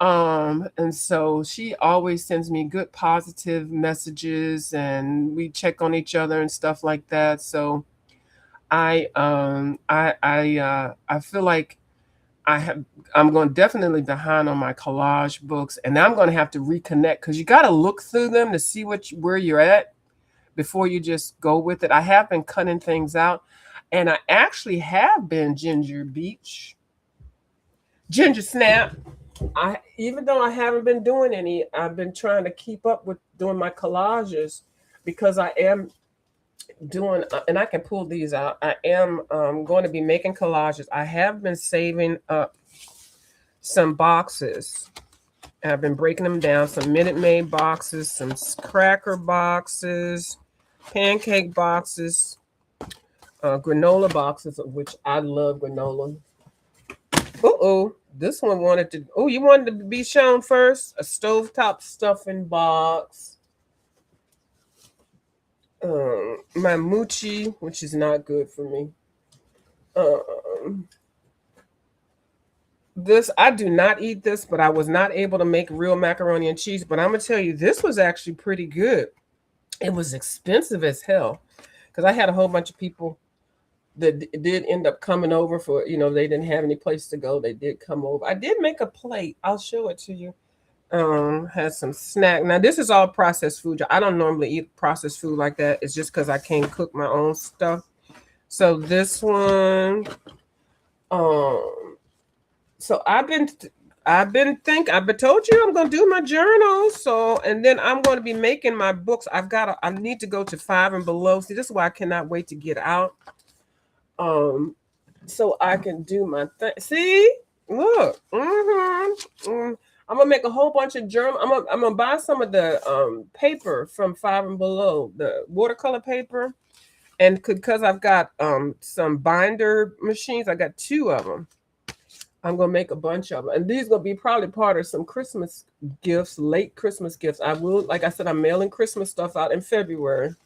And so she always sends me good positive messages and we check on each other and stuff like that. So I feel like I have I'm going definitely behind on my collage books, and I'm going to have to reconnect because you got to look through them to see where you're at before you just go with it. I have been cutting things out, and I actually have been Ginger Snap. I Even though I haven't been doing any, I've been trying to keep up with doing my collages because I am doing, and I can pull these out. I am going to be making collages. I have been saving up some boxes. I've been breaking them down, some Minute Maid boxes, some cracker boxes, pancake boxes, granola boxes, of which I love granola. Uh-oh, this one wanted to, oh, you wanted to be shown first? A stovetop stuffing box. My mochi, which is not good for me. Um, This, I do not eat this, but I was not able to make real macaroni and cheese. But I'm gonna tell you, this was actually pretty good. It was expensive as hell because I had a whole bunch of people that did end up coming over for, they didn't have any place to go. They did come over. I did make a plate. I'll show it to you. Had some snack. Now this is all processed food. I don't normally eat processed food like that. It's just because I can't cook my own stuff. So this one, um, so I've been told you I'm gonna do my journal. So and then I'm gonna be making my books. I need to go to 5 and below. See, this is why I cannot wait to get out. Um, so I can do my thing. See, look. I'm gonna make a whole bunch of journal. I'm gonna buy some of the paper from 5 and Below, the watercolor paper, and because I've got some binder machines, I got 2 of them. I'm gonna make a bunch of them, and these gonna be probably part of some Christmas gifts, late Christmas gifts. I will, like I said, I'm mailing Christmas stuff out in February.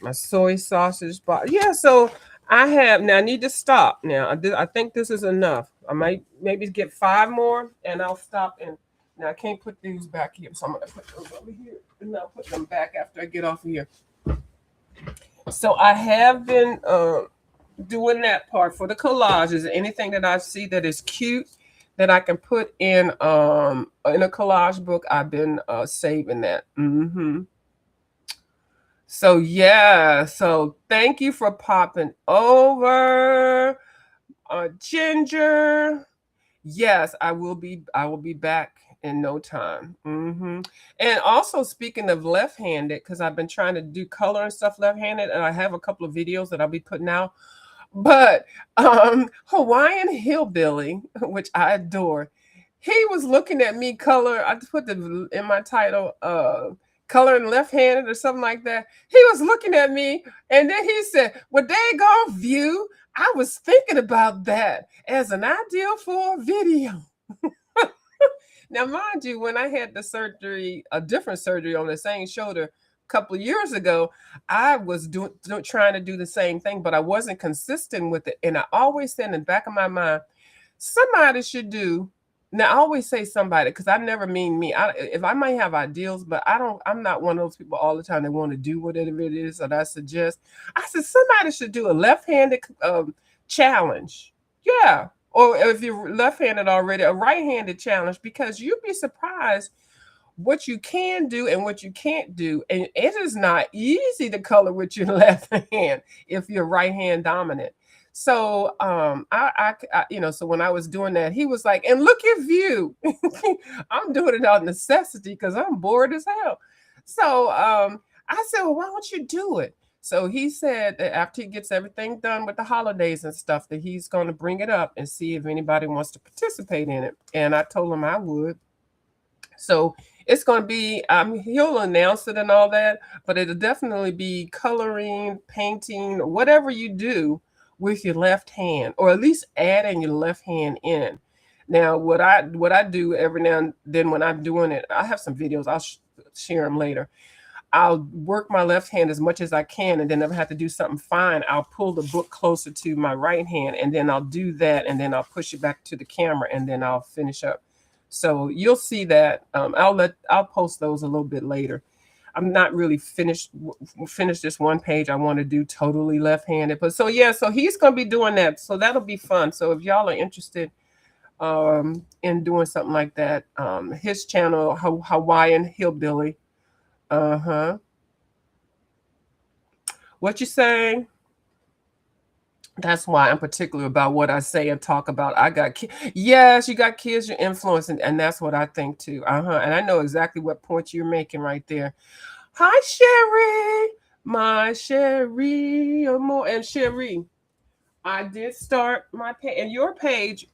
My soy sausage box, yeah. So I have now. I need to stop now. I think this is enough. I might maybe get 5 more, and I'll stop. And now I can't put these back here, so I'm gonna put those over here, and I'll put them back after I get off of here. So I have been doing that part for the collages. Anything that I see that is cute that I can put in a collage book, I've been saving that. So yeah, so thank you for popping over, Ginger. Yes, I will be. I will be back in no time. And also, speaking of left-handed, because I've been trying to do color and stuff left-handed, and I have a couple of videos that I'll be putting out. But Hawaiian Hillbilly, which I adore, he was looking at me color. I just put the in my title, coloring left-handed or something like that. He was looking at me, and then he said, "Well, daggone view, I was thinking about that as an ideal for a video." Now, mind you, when I had the surgery, a different surgery on the same shoulder a couple of years ago, I was trying to do the same thing, but I wasn't consistent with it. And I always said in the back of my mind, somebody should do. Now, I always say somebody because I never mean me. If I might have ideals, but I'm not one of those people all the time that want to do whatever it is that I suggest. I said somebody should do a left-handed challenge. Yeah. Or if you're left-handed already, a right-handed challenge, because you'd be surprised what you can do and what you can't do. And it is not easy to color with your left hand if you're right hand dominant. So so when I was doing that, he was like, "And look at you." I'm doing it out of necessity because I'm bored as hell. So I said, "Well, why don't you do it?" So he said that after he gets everything done with the holidays and stuff, that he's going to bring it up and see if anybody wants to participate in it. And I told him I would. So it's going to be, he'll announce it and all that, but it'll definitely be coloring, painting, whatever you do with your left hand, or at least adding your left hand in. Now, what I do every now and then when I'm doing it, I have some videos. I'll share them later. I'll work my left hand as much as I can, and then if I have to do something fine, I'll pull the book closer to my right hand, and then I'll do that, and then I'll push it back to the camera, and then I'll finish up. So you'll see that. I'll post those a little bit later. I'm not really finished this one page. I want to do totally left-handed, but so yeah, so he's gonna be doing that. So that'll be fun. So if y'all are interested in doing something like that, his channel, Hawaiian Hillbilly. What you saying? That's why I'm particular about what I say and talk about. I got kids. Yes, you got kids you're influencing, and that's what I think too. And I know exactly what point you're making right there. Hi, Sherry, my Sherry, and Sherry. I did start my page, and your page,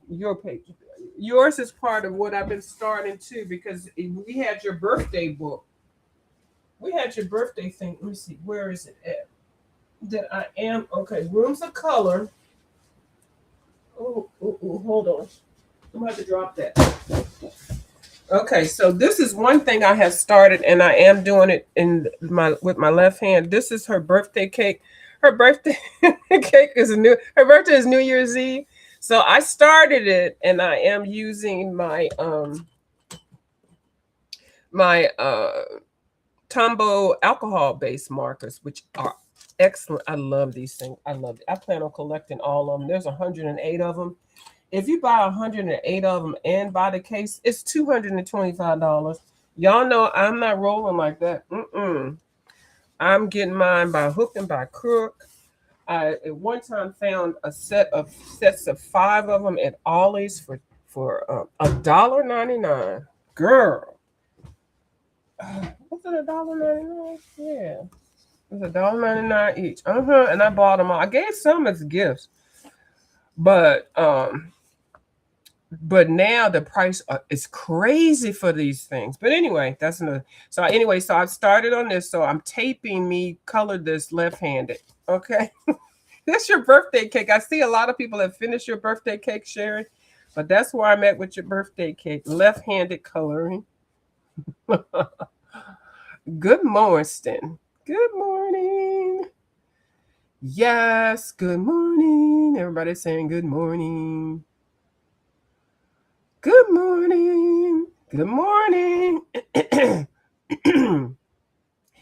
yours is part of what I've been starting too, because we had your birthday book. We had your birthday thing. Let me see, where is it at? That I am okay. Rooms of color. Oh, hold on. I'm gonna have to drop that. Okay, so this is one thing I have started, and I am doing it with my left hand. This is her birthday cake. Her birthday cake is her birthday is New Year's Eve. So I started it, and I am using my Tombow alcohol based markers, which are excellent. I love these things. I love it. I plan on collecting all of them. There's 108 of them. If you buy 108 of them and buy the case, it's $225. Y'all know I'm not rolling like that. I'm getting mine by hook and by crook. I at one time found sets of 5 of them at Ollie's for $1.99. Girl, was it $1.99? Yeah, it was $1.99 each. And I bought them all. I gave some as gifts, but now the price is crazy for these things. But anyway, that's another. So I've started on this. So I'm taping me colored this left-handed. Okay. That's your birthday cake. I see a lot of people have finished your birthday cake, Sherry, but that's where I'm at with your birthday cake. Left-handed coloring. Good morning. Good morning. Yes, good morning. Everybody's saying good morning. Good morning. Good morning.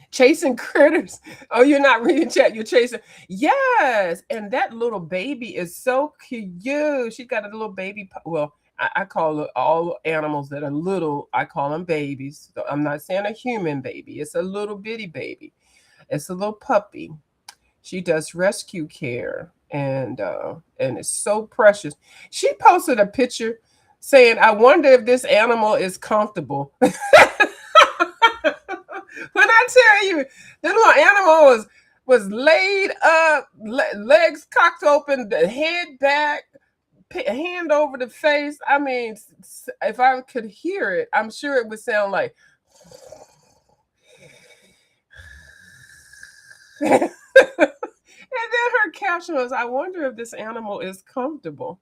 Chasing critters. Oh, you're not reading chat. You're chasing. Yes. And that little baby is so cute. She's got a little baby. Well, I call it all animals that are little. I call them babies. So I'm not saying a human baby. It's a little bitty baby. It's a little puppy. She does rescue care, and it's so precious. She posted a picture saying, "I wonder if this animal is comfortable." When I tell you, the little animal was laid up, legs cocked open, the head back, hand over the face. I mean, if I could hear it, I'm sure it would sound like. And then her caption was, "I wonder if this animal is comfortable."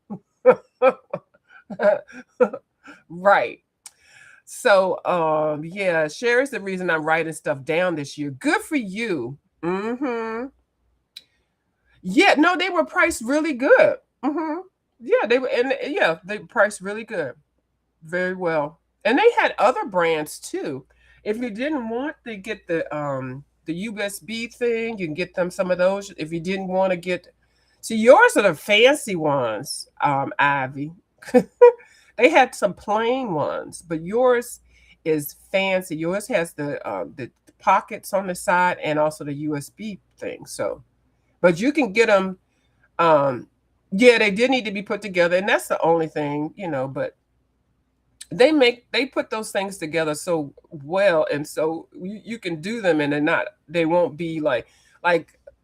Right. So, yeah, Sherry's the reason I'm writing stuff down this year. Good for you. Yeah, no, they were priced really good. Yeah, they were, and yeah, they were priced really good, very well. And they had other brands too. If you didn't want to get the USB thing, you can get them some of those. If you didn't want to get, see, yours are the fancy ones, Ivy. They had some plain ones, but yours is fancy. Yours has the pockets on the side and also the USB thing. So, but you can get them. Um, yeah, they did need to be put together, and that's the only thing, But they put those things together so well, and so you can do them, and they won't be like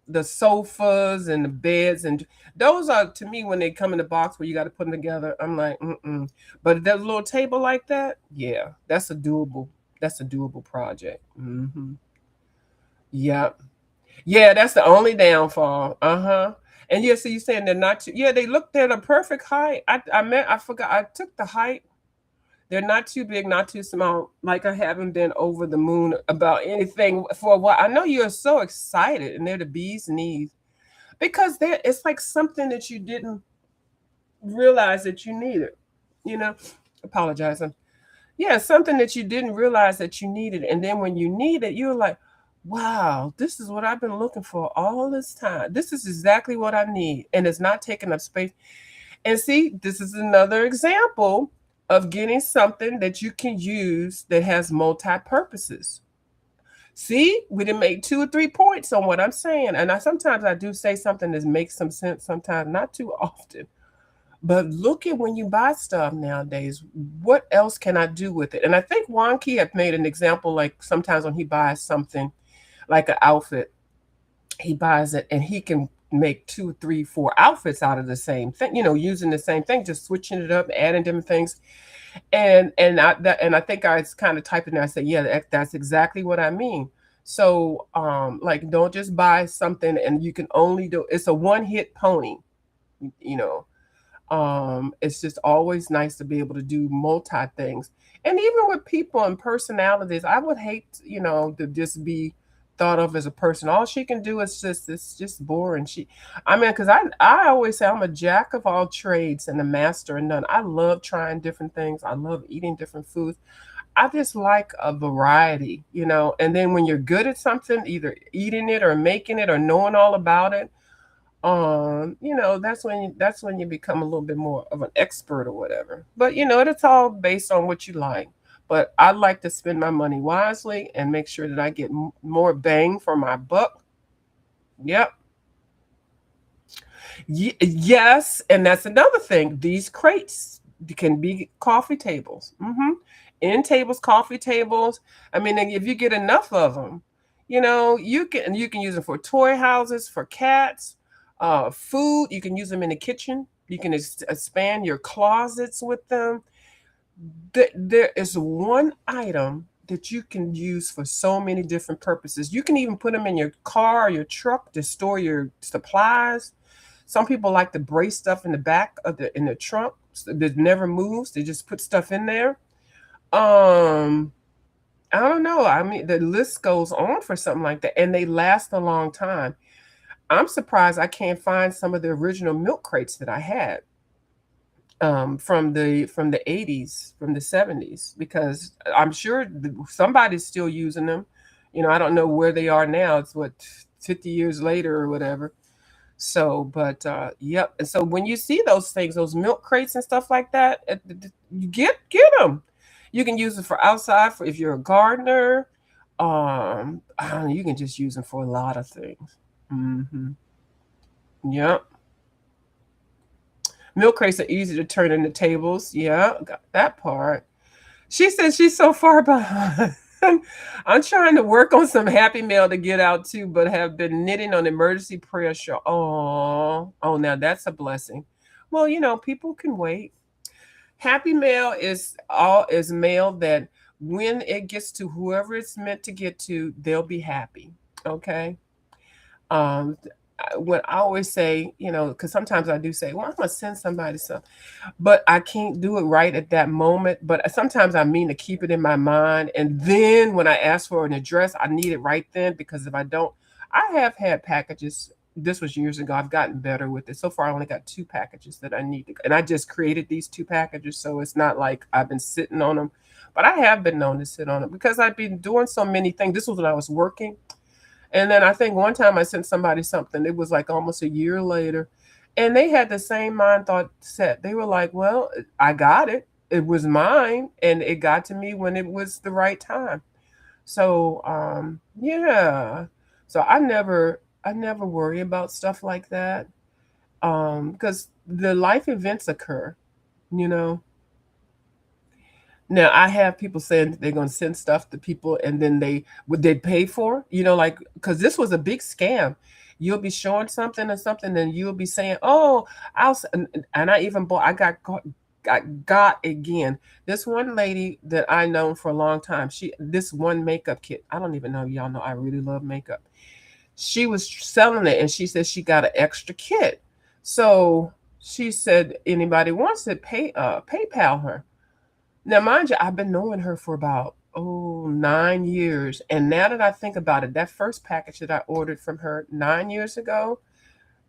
the sofas and the beds, and those are, to me, when they come in the box where you got to put them together, I'm like, but that little table like that, yeah, that's a doable project. Yeah, yeah, that's the only downfall. And yeah, so you're saying they're not too, yeah, they're the perfect height. I forgot, I took the height. They're not too big, not too small. Like, I haven't been over the moon about anything for a while. I know you're so excited, and they're the bee's knees, because it's like something that you didn't realize that you needed. You know, Apologizing. Yeah, something that you didn't realize that you needed, and then when you need it, you're like, "Wow, this is what I've been looking for all this time. This is exactly what I need, and it's not taking up space." And see, this is another example of getting something that you can use that has multi-purposes. See, we didn't make 2 or 3 points on what I'm saying. And sometimes I do say something that makes some sense, sometimes not too often. But look at when you buy stuff nowadays, what else can I do with it? And I think Juan Key had made an example, like sometimes when he buys something like an outfit, he buys it and he can make 2, 3, 4 outfits out of the same thing, using the same thing, just switching it up, adding different things. And I think I was kind of typing there. I said, yeah, that's exactly what I mean. So, like, don't just buy something and you can only do. It's a one-hit pony, you know. It's just always nice to be able to do multi things. And even with people and personalities, I would hate, to just be thought of as a person. All she can do is just it's just boring. I mean, because I always say I'm a jack of all trades and a master of none. I love trying different things. I love eating different foods. I just like a variety, you know. And then when you're good at something, either eating it or making it or knowing all about it, you know, that's when you become a little bit more of an expert or whatever. But you know, it's all based on what you like. But I like to spend my money wisely and make sure that I get more bang for my buck. Yep. Yes, and that's another thing. These crates can be coffee tables. End tables, coffee tables. I mean, and if you get enough of them, you know, you can use them for toy houses for cats, food. You can use them in the kitchen. You can expand your closets with them. There is one item that you can use for so many different purposes. You can even put them in your car or your truck to store your supplies. Some people like to brace stuff in the back of the in the trunk that never moves. They just put stuff in there. Um, I don't know. I mean, the list goes on for something like that, and they last a long time. I'm surprised I can't find some of the original milk crates that I had from the 80s, from the 70s, because I'm sure somebody's still using them. You know, I don't know where they are now. It's what 50 years later or whatever. So, but yep. And so when you see those things, those milk crates and stuff like that, you get them. You can use it for outside for if you're a gardener. I don't know, you can just use them for a lot of things. Yep. Milk crates are easy to turn into tables. Yeah, got that part. She said she's so far behind. I'm trying to work on some Happy Mail to get out too, but have been knitting on emergency prayer shawl. Oh, now that's a blessing. Well, you know, people can wait. Happy Mail is mail that when it gets to whoever it's meant to get to, they'll be happy. Okay. What I always say, you know, because sometimes I do say, well, I'm gonna send somebody something, but I can't do it right at that moment. But sometimes I mean to keep it in my mind. And then when I ask for an address, I need it right then because if I don't, I have had packages. This was years ago. I've gotten better with it. So far, I only got 2 packages that I need to, and I just created these 2 packages. So it's not like I've been sitting on them, but I have been known to sit on them because I've been doing so many things. This was when I was working. And then I think one time I sent somebody something, it was like almost a year later, and they had the same mind thought set. They were like, well, I got it. It was mine, and it got to me when it was the right time. So, yeah. So I never worry about stuff like that. Because the life events occur, you know. Now I have people saying they're going to send stuff to people, and then they pay for, you know, like because this was a big scam. You'll be showing something or something, and you'll be saying, "Oh, and I even bought. I got caught. Got again. This one lady that I know for a long time. This one makeup kit. I don't even know. Y'all know I really love makeup. She was selling it, and she said she got an extra kit. So she said anybody wants it, PayPal her. Now, mind you, I've been knowing her for about 9 years, and now that I think about it, that first package that I ordered from her 9 years ago,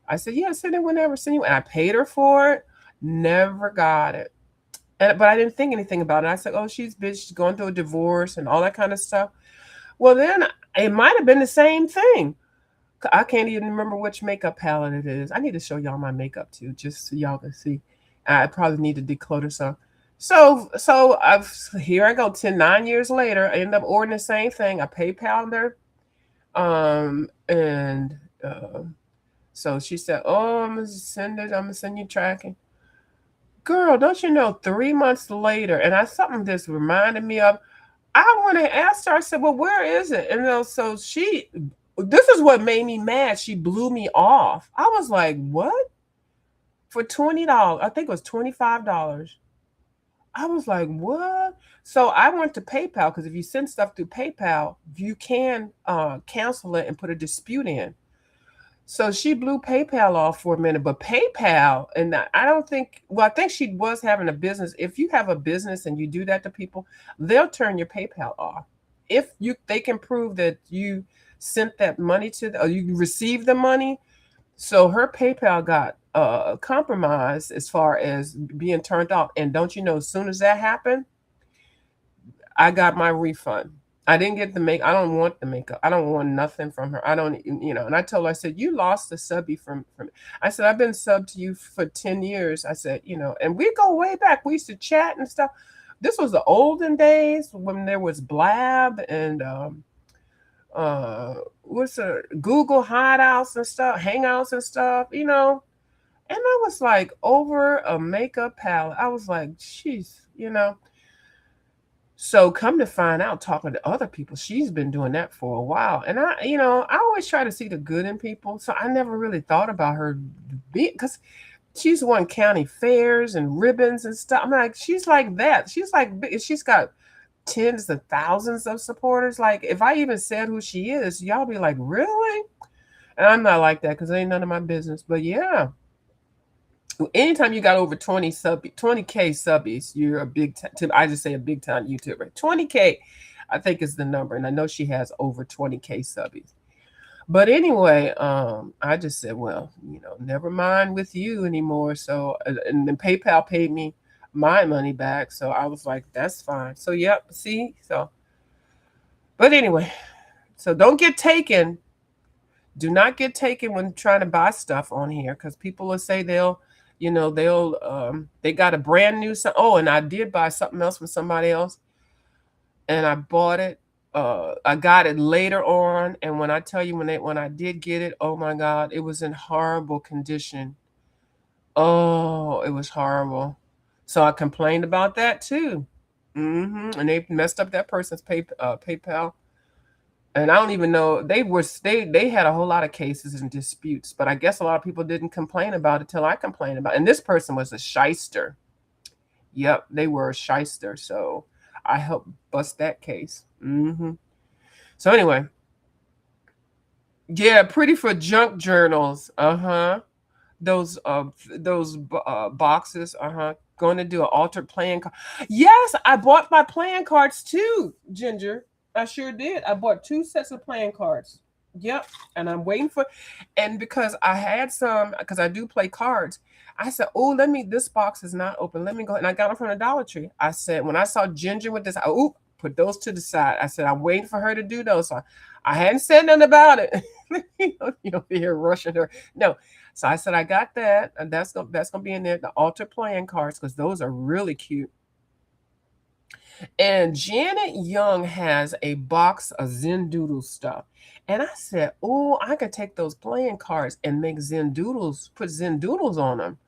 I said, "Yeah, send it whenever, send you," and I paid her for it. Never got it, but I didn't think anything about it. I said, "Oh, she's busy. She's going through a divorce and all that kind of stuff." Well, then it might have been the same thing. I can't even remember which makeup palette it is. I need to show y'all my makeup too, just so y'all can see. I probably need to declutter some. So I've here I go 9 years later. I end up ordering the same thing. I PayPal her. And so she said, "Oh, I'm gonna send it. I'm gonna send you tracking." Girl, don't you know? 3 months later, and I something just reminded me of. I went and asked her. I said, "Well, where is it?" And so she. This is what made me mad. She blew me off. I was like, "What?" For $20? I think it was $25. I was like, "What?" So I went to PayPal because if you send stuff through PayPal, you can cancel it and put a dispute in. So she blew PayPal off for a minute, but PayPal, and I don't think, well, I think she was having a business. If you have a business and you do that to people, they'll turn your PayPal off. If they can prove that you sent that money to or you received the money. So her PayPal got compromised as far as being turned off. And don't you know, as soon as that happened, I got my refund. I didn't get the make. I don't want the makeup. I don't want nothing from her. I don't, you know. And I told her, I said, you lost the subby from. I said, I've been subbed to you for 10 years. I said, you know, and we go way back. We used to chat and stuff. This was the olden days when there was Blab and what's the Google Hangouts and stuff, Hangouts and stuff, you know. And I was like, over a makeup palette. I was like, jeez, you know. So come to find out, talking to other people, she's been doing that for a while. And I, you know, I always try to see the good in people. So I never really thought about her because she's won county fairs and ribbons and stuff. I'm like, she's like that. She's like, she's got tens of thousands of supporters. Like, if I even said who she is, y'all be like, really? And I'm not like that because it ain't none of my business. But yeah, anytime you got over 20K subbies, you're a big time. I just say a big time YouTuber. 20K, I think is the number, and I know she has over 20K subbies. But anyway, I just said, well, you know, never mind with you anymore. So, and then PayPal paid me my money back, so I was like, that's fine. So, yep, see, so. But anyway, so don't get taken. Do not get taken when trying to buy stuff on here, because people will say they'll, you know, they got a brand new. Oh, and I did buy something else from somebody else, and I bought it. I got it later on, and when I tell you when I did get it, oh my God, it was in horrible condition. Oh, it was horrible. So I complained about that too. And they messed up that person's PayPal. And I don't even know, they had a whole lot of cases and disputes, but I guess a lot of people didn't complain about it till I complained about it. And this person was a shyster. Yep, they were a shyster. So I helped bust that case. So anyway, yeah, pretty for junk journals. Those boxes. Going to do an altered playing card. Yes, I bought my playing cards too, Ginger. I sure did. I bought 2 sets of playing cards. Yep. And I'm waiting for, and because I had some, because I do play cards, I said, oh, this box is not open. Let me go. And I got them from the Dollar Tree. I said, when I saw Ginger with this, put those to the side. I said, I'm waiting for her to do those. So I hadn't said nothing about it. You know, here rushing her. No. So I said, I got that. And that's gonna be in there. The altar playing cards, because those are really cute. And Janet Young has a box of Zen Doodle stuff. And I said, oh, I could take those playing cards and make Zen Doodles, put Zen Doodles on them.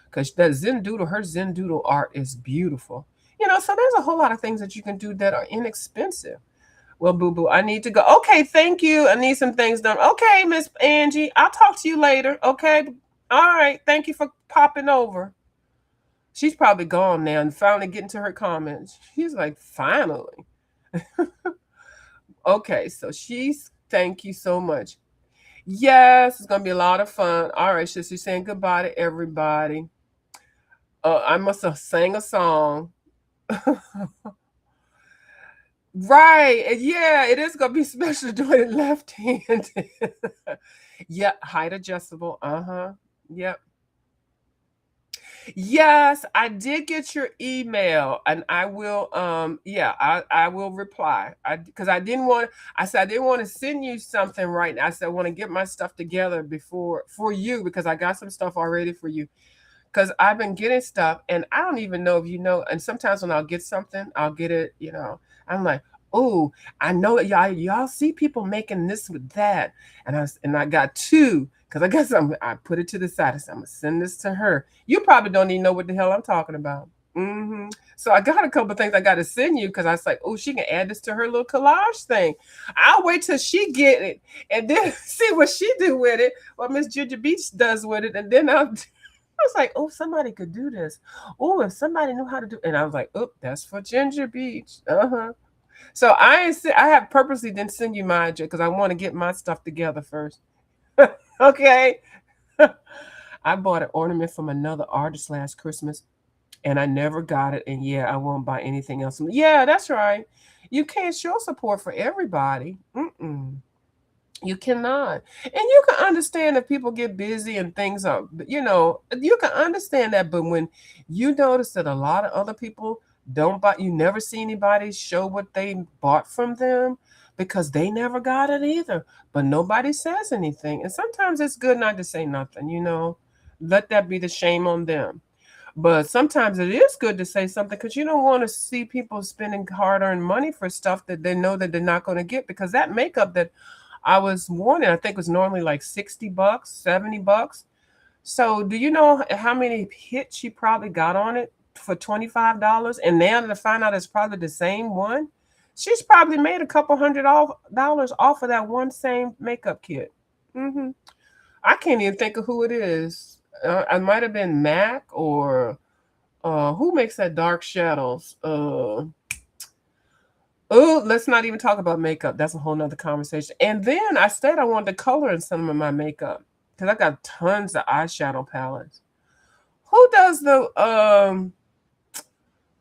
Because that Zen Doodle, her Zen Doodle art is beautiful. You know, so there's a whole lot of things that you can do that are inexpensive. Well, Boo Boo, I need to go. Okay, thank you. I need some things done. Okay, Miss Angie, I'll talk to you later. Okay. All right. Thank you for popping over. She's probably gone now and finally getting to her comments. She's like, finally. Okay, so thank you so much. Yes, it's going to be a lot of fun. All right, she's saying goodbye to everybody. I must have sang a song. Right. Yeah, it is going to be special doing it left-handed. Yeah, height adjustable. Yep. Yes, I did get your email, and I will I will reply. Because I didn't want to send you something right now. I said I want to get my stuff together for you, because I got some stuff already for you. Because I've been getting stuff, and I don't even know if you know. And sometimes when I'll get something, I'll get it, you know. I'm like, oh, I know y'all see people making this with that. And I got 2. Because I guess I put it to the side. I said, I'm going to send this to her. You probably don't even know what the hell I'm talking about. So I got a couple of things I got to send you, because I was like, oh, she can add this to her little collage thing. I'll wait till she get it and then see what she do with it, what Miss Ginger Beach does with it. And then I was like, oh, somebody could do this. Oh, if somebody knew how to do it. And I was like, oh, that's for Ginger Beach. So I have purposely didn't send you mine because I want to get my stuff together first. Okay. I bought an ornament from another artist last Christmas, and I never got it. And yeah, I won't buy anything else. Yeah, that's right. You can't show support for everybody. You cannot. And you can understand if people get busy and things are, you can understand that. But when you notice that a lot of other people don't buy, you never see anybody show what they bought from them because they never got it either. But nobody says anything. And sometimes it's good not to say nothing. Let that be the shame on them. But sometimes it is good to say something because you don't want to see people spending hard-earned money for stuff that they know that they're not going to get, because that makeup that I was wanting, I think was normally like $60, $70. So do you know how many hits she probably got on it for $25? And now to find out it's probably the same one, she's probably made a couple $100 off of that one same makeup kit. hmm I can't even think of who it is. I might have been Mac or who makes that dark shadows? Oh, let's not even talk about makeup. That's a whole nother conversation. And then I said I wanted to color in some of my makeup because I got tons of eyeshadow palettes. Who does the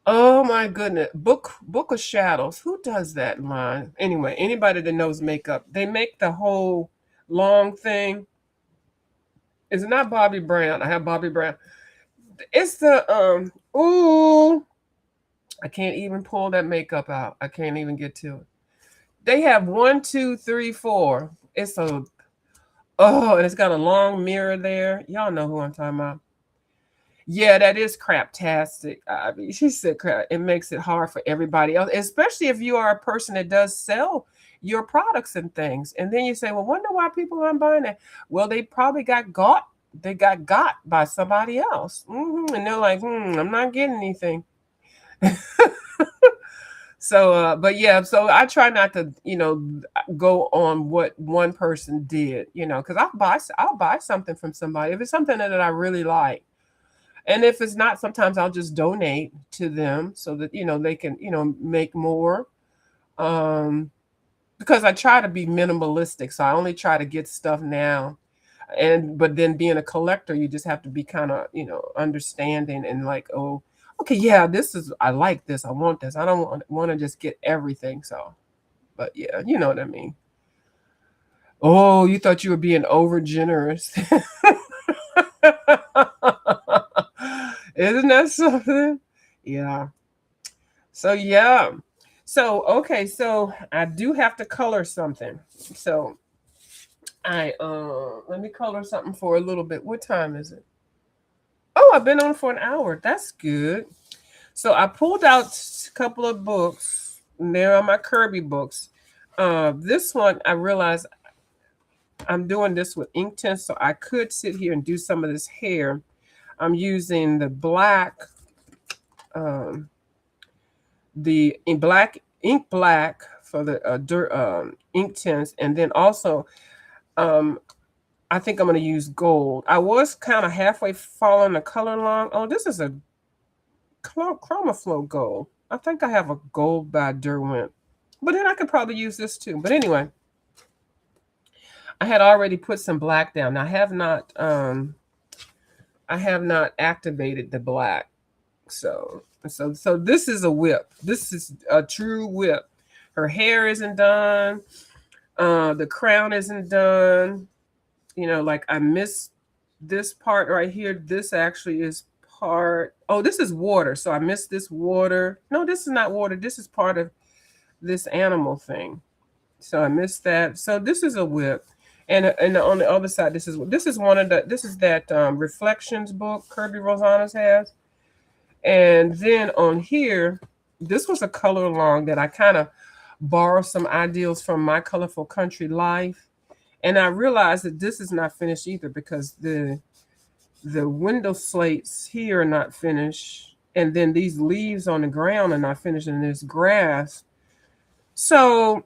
oh my goodness, book of shadows? Who does that line? Anyway, anybody that knows makeup, they make the whole long thing. It's not Bobbi Brown. I have Bobbi Brown. It's the ooh, I can't even pull that makeup out. I can't even get to it. They have 1, 2, 3, 4. It's a and it's got a long mirror there. Y'all know who I'm talking about. Yeah, that is craptastic. I mean, she said crap. It makes it hard for everybody else, especially if you are a person that does sell your products and things. And then you say, well, wonder why people aren't buying that. Well, they probably got got. They got by somebody else. And they're like, I'm not getting anything. So, but yeah, so I try not to, go on what one person did, because I'll buy something from somebody if it's something that I really like. And if it's not, sometimes I'll just donate to them so that they can make more. Um, because I try to be minimalistic, so I only try to get stuff now. And but then being a collector, you just have to be kind of understanding and like, oh, okay, yeah, I like this, I want this, I don't want to just get everything. So, but yeah, you know what I mean. Oh, you thought you were being over generous. Isn't that something? Yeah. So yeah. So okay, so I do have to color something. So I let me color something for a little bit. What time is it? Oh, I've been on for an hour. That's good. So I pulled out a couple of books. And they're on my Kirby books. This one I realized I'm doing this with ink tints, so I could sit here and do some of this hair. I'm using the black, the ink black for the ink tints, and then also I think I'm going to use gold. I was kind of halfway following the color along. Oh, this is a Chroma Flow gold. I think I have a gold by Derwent, but then I could probably use this too. But anyway, I had already put some black down. I have not activated the black. So this is a whip. This is a true whip. Her hair isn't done. The crown isn't done. Like I missed this part right here. This actually is part. Oh, this is water. So I missed this water. No, this is not water. This is part of this animal thing. So I missed that. So this is a whip. And on the other side, this is one of the this is that reflections book Kirby Rosanas has. And then on here, this was a color along that I kind of borrowed some ideals from My Colorful Country Life. And I realized that this is not finished either because the window slates here are not finished. And then these leaves on the ground are not finished, and there's grass. So,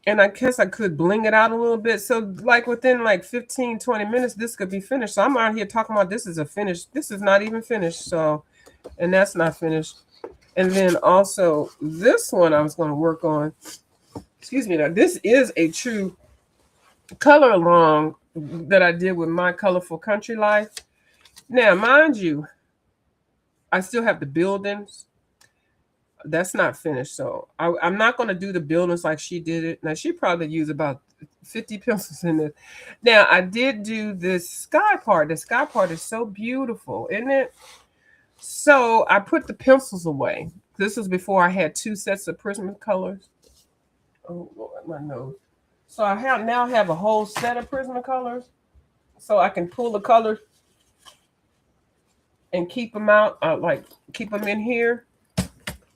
and I guess I could bling it out a little bit. So like within like 15, 20 minutes, this could be finished. So I'm out here talking about this is a finished. This is not even finished. So, and that's not finished. And then also this one I was going to work on. Excuse me. Now this is a true color along that I did with My Colorful Country Life. Now, mind you, I still have the buildings. That's not finished. So I'm not going to do the buildings like she did it. Now, she probably used about 50 pencils in this. Now, I did do this sky part. The sky part is so beautiful, isn't it? So I put the pencils away. This was before I had two sets of Prismacolors. Oh, Lord, my nose. So I have a whole set of Prismacolors. So I can pull the colors and keep them out, like keep them in here.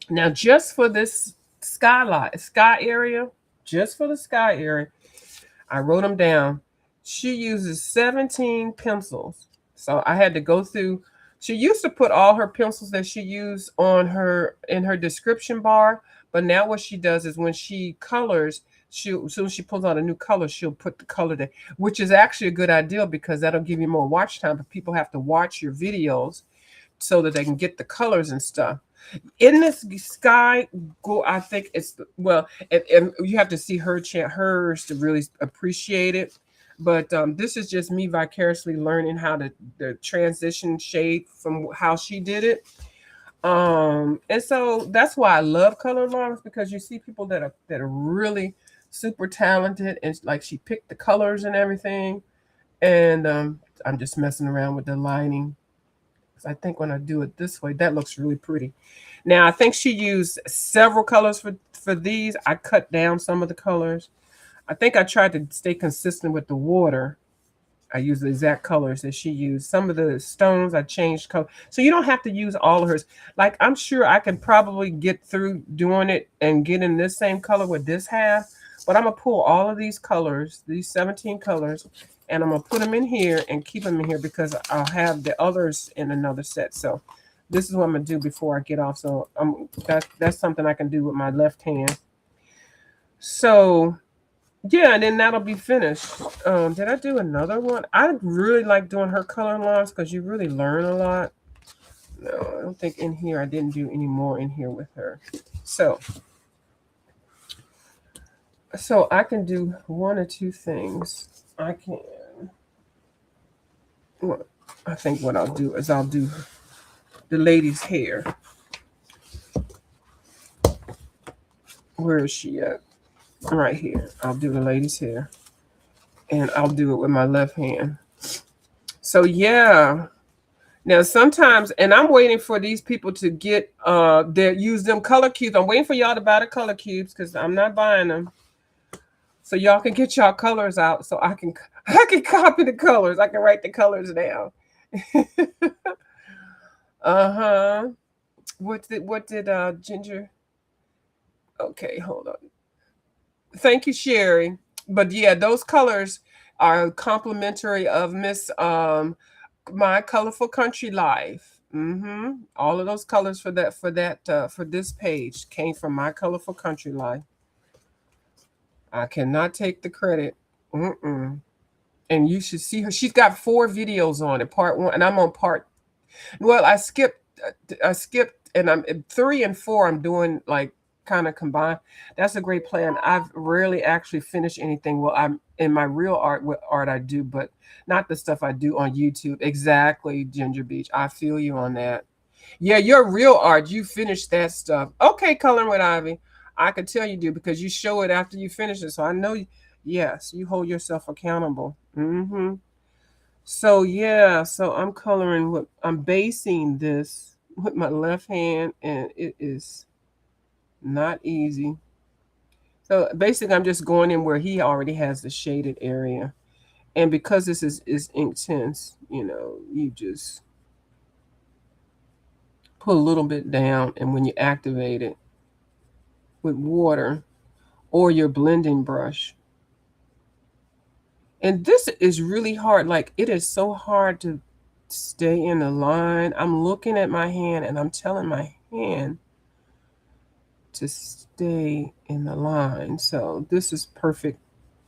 Now, just for this sky area, just for the sky area, I wrote them down. She uses 17 pencils. So I had to go through. She used to put all her pencils that she used on her in her description bar, but now what she does is when she colors, as soon as she pulls out a new color, she'll put the color there, which is actually a good idea because that'll give you more watch time. But people have to watch your videos so that they can get the colors and stuff. In this sky, go. I think it's well, and you have to see hers to really appreciate it. But this is just me vicariously learning how to the transition shade from how she did it. And so that's why I love color alarms because you see people that are really super talented and like she picked the colors and everything. And I'm just messing around with the lining. I think when I do it this way, that looks really pretty. Now, I think she used several colors for these. I cut down some of the colors. I think I tried to stay consistent with the water. I used the exact colors that she used. Some of the stones, I changed color. So you don't have to use all of hers. Like, I'm sure I can probably get through doing it and get in this same color with this half. But I'm going to pull all of these colors, these 17 colors, and I'm going to put them in here and keep them in here because I'll have the others in another set. So this is what I'm going to do before I get off. So that's something I can do with my left hand. So, yeah, and then that'll be finished. Did I do another one? I really like doing her color lines because you really learn a lot. No, I don't think in here I didn't do any more in here with her. So I can do one or two things. I think what I'll do is I'll do the lady's hair. Where is she at? Right here. I'll do the lady's hair. And I'll do it with my left hand. So yeah. Now sometimes, and I'm waiting for these people to get that use them color cubes. I'm waiting for y'all to buy the color cubes because I'm not buying them. So y'all can get y'all colors out so I can copy the colors. I can write the colors down. Uh-huh. What did Ginger? Okay, hold on. Thank you, Sherry. But yeah, those colors are complimentary of Miss My Colorful Country Life. All of those colors for this page came from My Colorful Country Life. I cannot take the credit. And you should see her. She's got 4 videos on it. Part 1, and I'm on part. Well, I skipped, and I'm 3 and 4. I'm doing like kind of combined. That's a great plan. I've rarely actually finished anything. Well, I'm in my real art, what art I do, but not the stuff I do on YouTube. Exactly, Ginger Beach. I feel you on that. Yeah, your real art, you finish that stuff. Okay, Coloring with Ivy. I can tell you do because you show it after you finish it. So I know, yes, you hold yourself accountable. So yeah, so I'm basing this with my left hand, and it is not easy. So basically, I'm just going in where he already has the shaded area. And because this is intense, you just put a little bit down, and when you activate it with water or your blending brush. And this is really hard. Like, it is so hard to stay in the line. I'm looking at my hand and I'm telling my hand to stay in the line. So this is perfect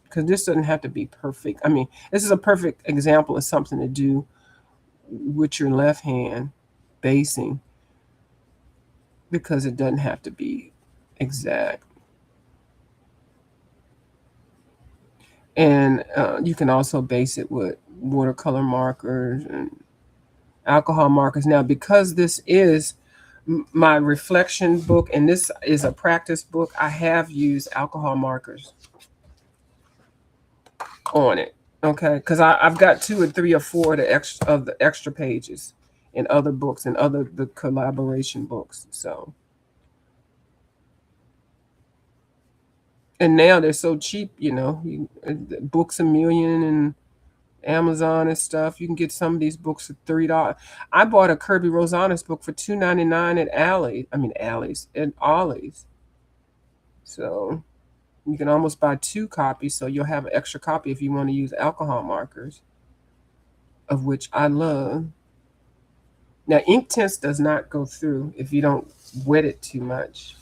because this doesn't have to be perfect. I mean, this is a perfect example of something to do with your left hand basing because it doesn't have to be exact. And you can also base it with watercolor markers and alcohol markers. Now, because this is my reflection book and this is a practice book, I have used alcohol markers. on it, okay? Because I've got 2 or 3 or 4 of the extra pages in other books and other the collaboration books. So, and now they're so cheap, Books a Million and Amazon and stuff. You can get some of these books for $3. I bought a Kirby Rosanes book for $2.99 at Alleys and Ollie's. So you can almost buy 2 copies, so you'll have an extra copy if you want to use alcohol markers, of which I love. Now, ink tints does not go through if you don't wet it too much.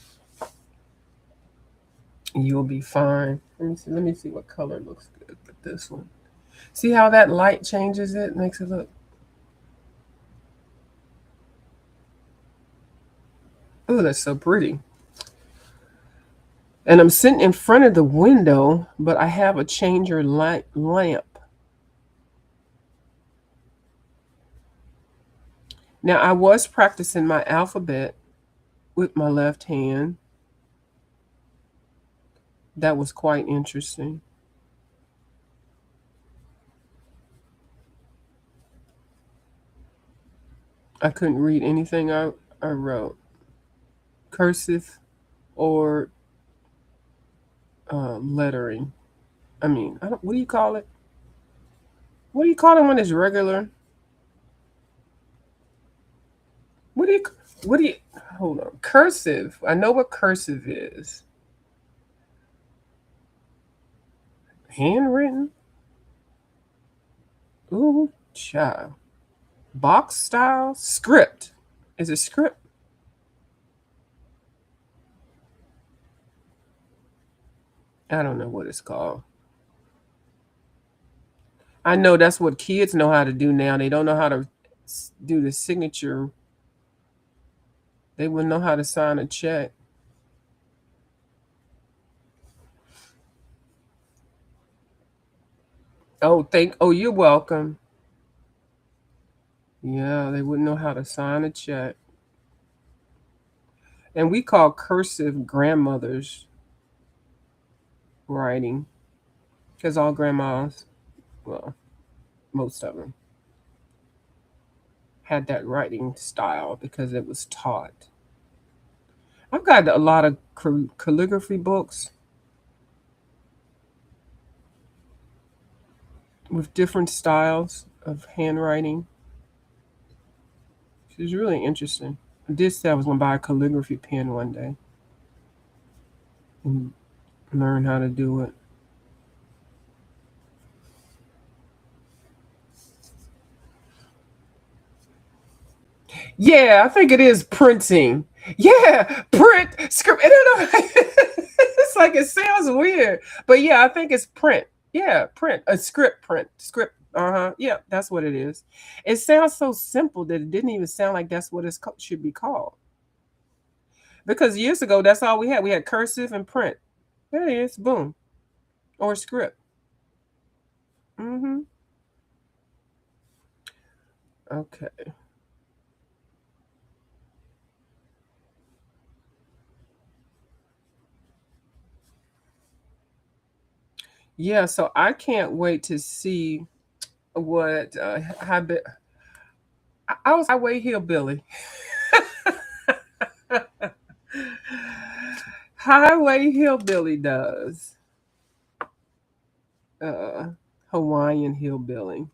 You'll be fine. Let me see what color looks good with this one. See how that light changes it, makes it look. Oh, that's so pretty. And I'm sitting in front of the window, but I have a changer lamp. Now, I was practicing my alphabet with my left hand. That was quite interesting. I couldn't read anything I wrote. Cursive or lettering. What do you call it? What do you call it when it's regular? What do you, hold on. Cursive. I know what cursive is. Handwritten? Ooh, child. Box style? Script. Is it script? I don't know what it's called. I know that's what kids know how to do now. They don't know how to do the signature. They wouldn't know how to sign a check. Oh, you're welcome. Yeah, they wouldn't know how to sign a check. And we call cursive grandmother's writing because all grandmas, well, most of them, had that writing style because it was taught. I've got a lot of calligraphy books with different styles of handwriting. It's really interesting. I did say I was going to buy a calligraphy pen one day and learn how to do it. Yeah, I think it is printing. Yeah, print script. I don't know. It's like it sounds weird, but yeah, I think it's print. Yeah, print a script print script. Yeah, that's what it is. It sounds so simple that it didn't even sound like that's what it should be called. Because years ago, that's all we had. We had cursive and print. There it is. Boom. Or script. Mm-hmm. Okay. Yeah, so I can't wait to see what I was highway hillbilly. Highway hillbilly does. Uh, Hawaiian hillbilly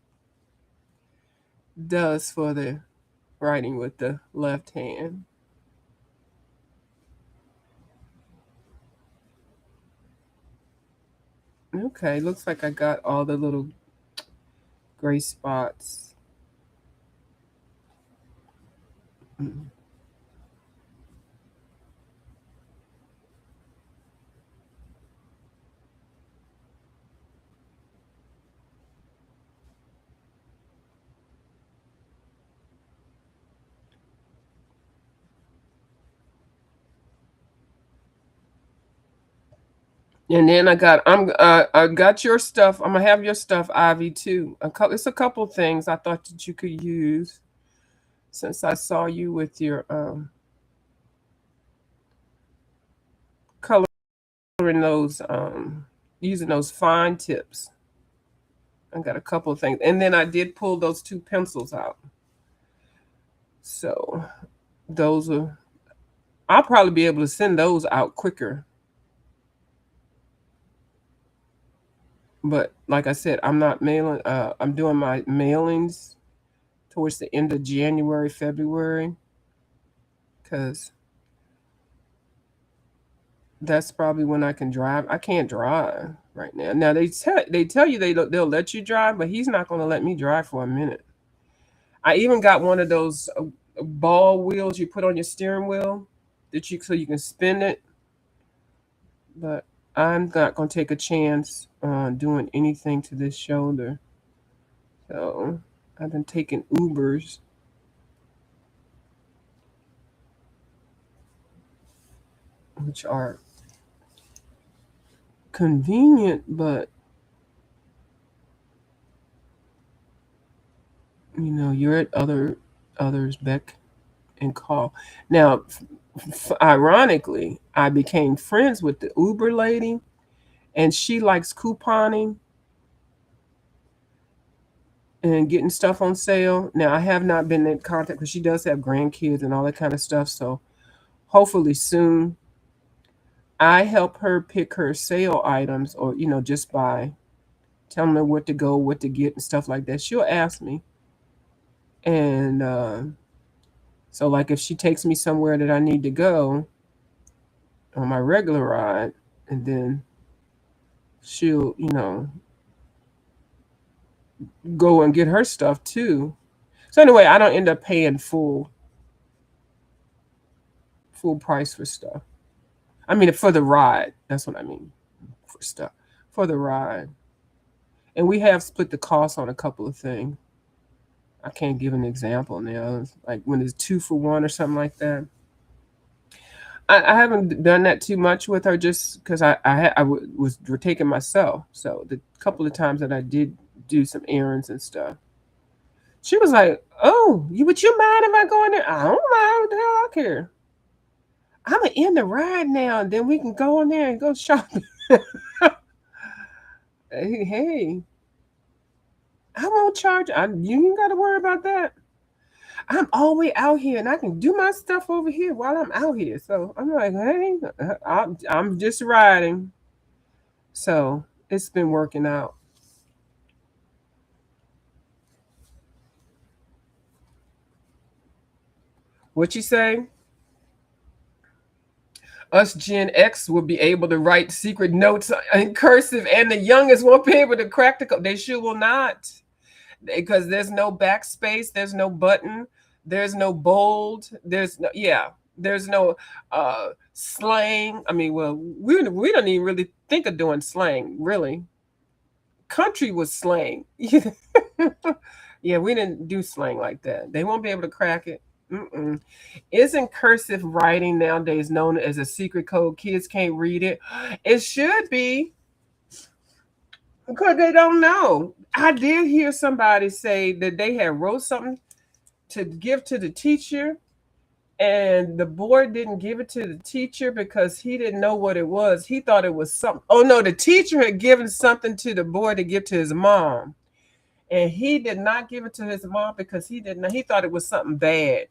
does for the writing with the left hand. Okay, looks like I got all the little gray spots. Mm. And then I got your stuff. I'm gonna have your stuff, Ivy, too. It's a couple things I thought that you could use since I saw you with your coloring those using those fine tips. I got a couple of things. And then I did pull those 2 pencils out. So those are, I'll probably be able to send those out quicker. But like I said, I'm not mailing, I'm doing my mailings towards the end of January, February, because that's probably when I can drive. I can't drive right now. Now they tell you they'll let you drive, but he's not going to let me drive for a minute. I even got one of those ball wheels you put on your steering wheel that you so you can spin it. But I'm not going to take a chance on doing anything to this shoulder. So I've been taking Ubers, which are convenient, but you're at others' beck and call. Now, ironically, I became friends with the Uber lady, and she likes couponing and getting stuff on sale. Now, I have not been in contact because she does have grandkids and all that kind of stuff. So hopefully soon, I help her pick her sale items, or just by telling her what to go, what to get, and stuff like that. She'll ask me, and so like if she takes me somewhere that I need to go on my regular ride, and then she'll go and get her stuff too. So anyway, I don't end up paying full price for stuff. I mean for the ride. That's what I mean for stuff for the ride. And we have split the cost on a couple of things. I can't give an example now. It's like when it's 2 for 1 or something like that. I haven't done that too much with her just because was taking myself. So the couple of times that I did do some errands and stuff, she was like, "Oh, would you mind if I go in there?" I don't mind. What the hell I care. I'm gonna end the ride now, and then we can go in there and go shopping. Hey, I won't charge. You ain't got to worry about that. I'm all the way out here, and I can do my stuff over here while I'm out here. So I'm like, hey, I'm just riding. So it's been working out. What you say? Us Gen X will be able to write secret notes in cursive, and the youngest won't be able to crack the code. They sure will not, because there's no backspace, there's no button, there's no bold, there's no slang. I mean, well, we don't even really think of doing slang, really. Country was slang. Yeah, we didn't do slang like that. They won't be able to crack it. Mm-mm. Isn't cursive writing nowadays known as a secret code? Kids can't read it. It should be, because they don't know. I did hear somebody say that they had wrote something to give to the teacher, and the board didn't give it to the teacher because he didn't know what it was. He thought it was something. Oh no, the teacher had given something to the boy to give to his mom, and he did not give it to his mom because he didn't know. He thought it was something bad.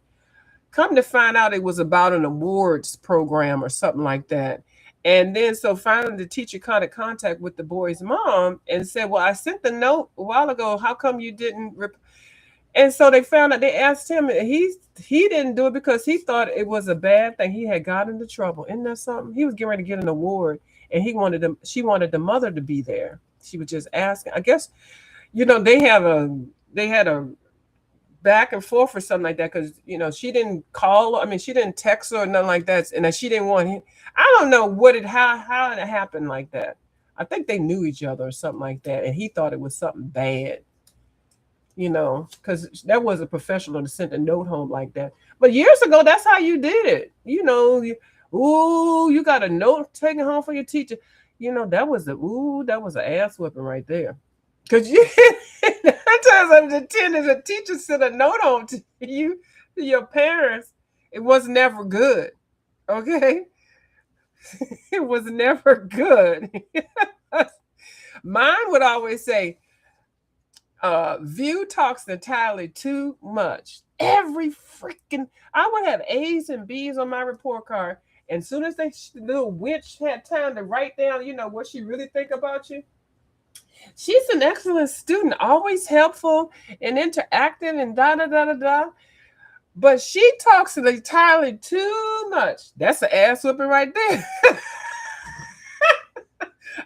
Come to find out, it was about an awards program or something like that. And then so finally the teacher got in contact with the boy's mom and said, well, I sent the note a while ago. How come you didn't and so they found out, they asked him, he didn't do it because he thought it was a bad thing. He had gotten into trouble. Isn't that something? He was getting ready to get an award, and she wanted the mother to be there. She was just asking. I guess, they had a back and forth or something like that, because she didn't call. I mean, she didn't text her or nothing like that, and that she didn't want him. I don't know how it happened like that. I think they knew each other or something like that, and he thought it was something bad. Because that was a professional to send a note home like that. But years ago, that's how you did it. You got a note taken home for your teacher. That was an ass whipping right there. Because sometimes the teacher sent a note home to you, to your parents. It was never good. Okay? It was never good. Mine would always say, View talks entirely too much. Every freaking, I would have A's and B's on my report card. And soon as the little witch had time to write down, what she really think about you, she's an excellent student, always helpful and interactive and da da da da da. But she talks entirely too much. That's an ass whipping right there.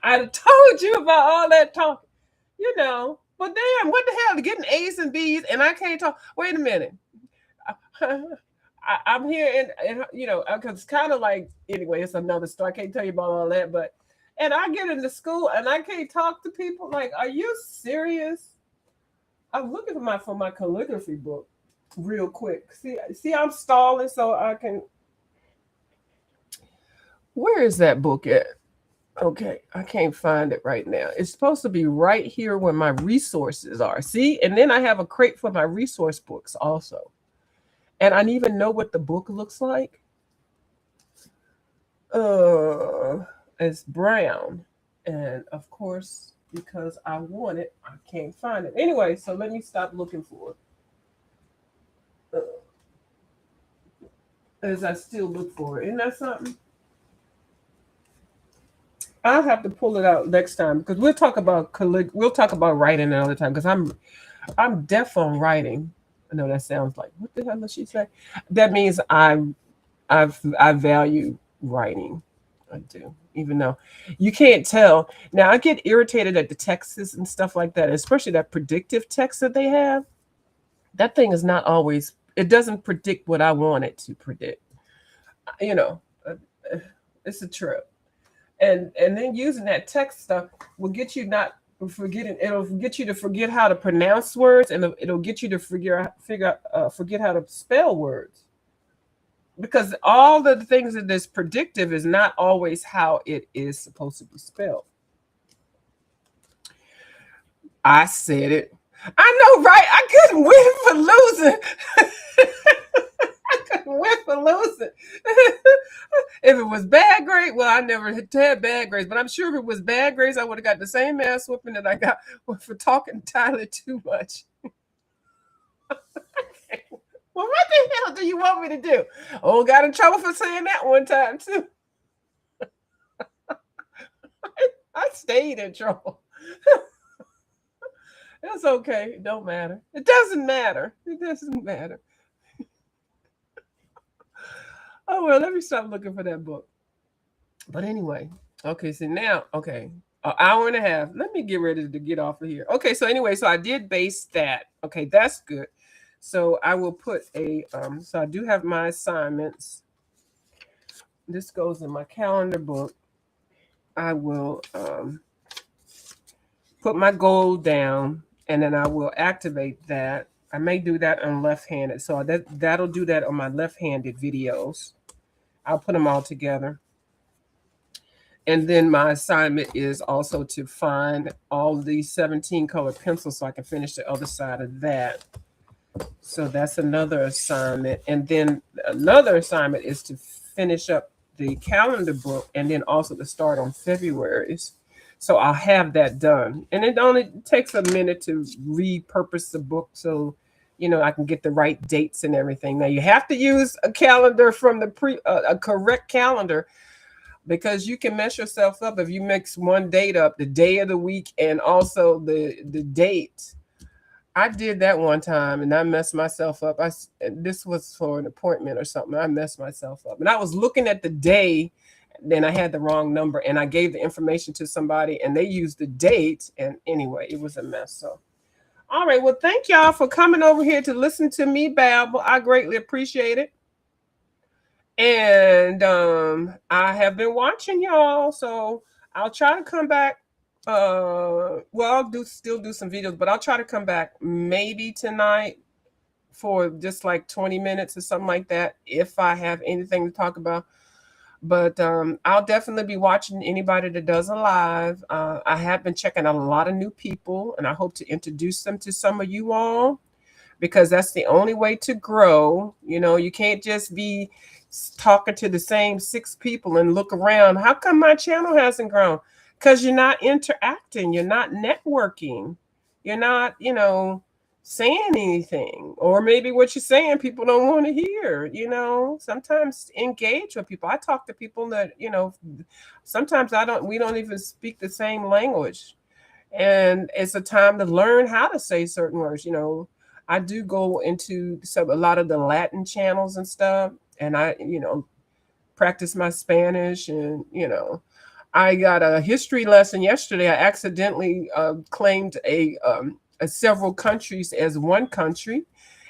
I'd have told you about all that talking, But damn, what the hell? Getting A's and B's and I can't talk. Wait a minute. I'm here and because it's kind of like, anyway, it's another story. I can't tell you about all that, but and I get into school and I can't talk to people. Like, are you serious? I'm looking for my calligraphy book real quick. See, I'm stalling so I can. Where is that book at? Okay, I can't find it right now. It's supposed to be right here where my resources are. See, and then I have a crate for my resource books also. And I didn't even know what the book looks like. It's brown. And of course, because I want it, I can't find it. Anyway, so let me stop looking for it. As I still look for it. Isn't that something? I'll have to pull it out next time because we'll talk about writing another time because I'm deaf on writing. I know that sounds like, what the hell does she say? That means I value writing. I do, even though you can't tell. Now I get irritated at the texts and stuff like that, especially that predictive text that they have. That thing is not always. It doesn't predict what I want it to predict. It's a trip. And then using that text stuff will get you not forgetting. It'll get you to forget how to pronounce words, and it'll get you to forget how to spell words. Because all the things that is predictive is not always how it is supposed to be spelled. I said it. I know, right? I couldn't win for losing. I couldn't win for losing. If it was bad grade, well, I never had bad grades, but I'm sure if it was bad grades, I would have got the same ass whooping that I got for talking entirely too much. Well, what the hell do you want me to do? Oh, got in trouble for saying that one time too. I stayed in trouble. That's okay. It don't matter. It doesn't matter. It doesn't matter. Oh, well, let me stop looking for that book. But anyway, okay, so now, okay, an hour and a half. Let me get ready to get off of here. Okay, so anyway, so I did base that. Okay, that's good. So I will put so I do have my assignments. This goes in my calendar book. I will put my goal down and then I will activate that. I may do that on left-handed. So that'll do that on my left-handed videos. I'll put them all together. And then my assignment is also to find all these 17 color pencils so I can finish the other side of that. So that's another assignment. And then another assignment is to finish up the calendar book and then also to start on February's. So I'll have that done. And it only takes a minute to repurpose the book so, I can get the right dates and everything. Now you have to use a calendar from the a correct calendar because you can mess yourself up if you mix one date up, the day of the week and also the date. I did that one time and I messed myself up. This was for an appointment or something. I messed myself up. And I was looking at the day, then I had the wrong number and I gave the information to somebody and they used the date. And anyway, it was a mess. So, all right. Well, thank y'all for coming over here to listen to me babble. I greatly appreciate it. And I have been watching y'all. So I'll try to come back. Well, I'll still do some videos, but I'll try to come back maybe tonight for just like 20 minutes or something like that if I have anything to talk about. But I'll definitely be watching anybody that does a live. I have been checking out a lot of new people, and I hope to introduce them to some of you all because that's the only way to grow. You can't just be talking to the same 6 people and look around. How come my channel hasn't grown? Because you're not interacting, you're not networking. You're not, saying anything, or maybe what you're saying people don't want to hear. Sometimes engage with people. I talk to people that, sometimes we don't even speak the same language, and it's a time to learn how to say certain words. I do go into a lot of the Latin channels and stuff, and I practice my Spanish. And I got a history lesson yesterday. I accidentally claimed a several countries as one country,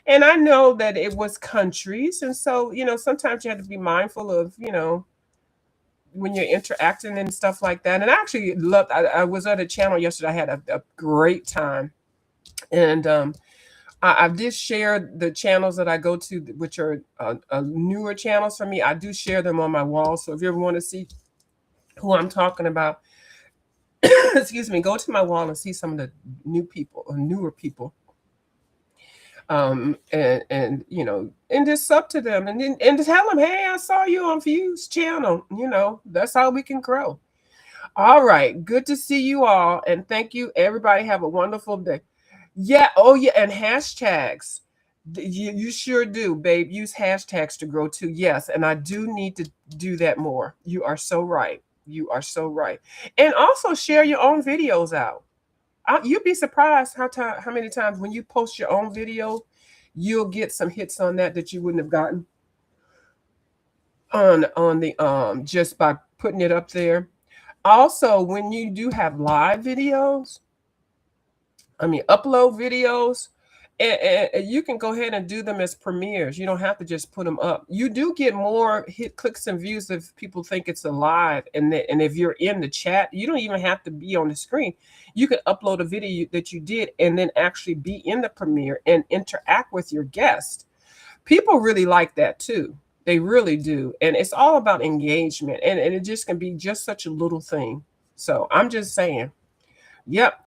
and I know that it was countries. And so sometimes you have to be mindful of when you're interacting and stuff like that. And I actually loved. I was at a channel yesterday. I had a great time, and I did share the channels that I go to, which are newer channels for me. I do share them on my wall. So if you ever want to see who I'm talking about, excuse me, go to my wall and see some of the new people or newer people. And just up to them, and to tell them, hey, I saw you on Fuse channel. That's how we can grow. All right, good to see you all, and thank you, everybody. Have a wonderful day. Yeah, oh yeah, and hashtags. You sure do, babe. Use hashtags to grow too. Yes, and I do need to do that more. You are so right. You are so right. And also share your own videos out. You'd be surprised how many times when you post your own video, you'll get some hits on that you wouldn't have gotten on the just by putting it up there. Also, when you do have live videos, upload videos, and you can go ahead and do them as premieres. You don't have to just put them up. You do get more hit clicks and views if people think it's alive, and if you're in the chat, you don't even have to be on the screen. You can upload a video that you did and then actually be in the premiere and interact with your guest. People really like that too. They really do. And it's all about engagement, and it just can be just such a little thing. So I'm just saying, yep.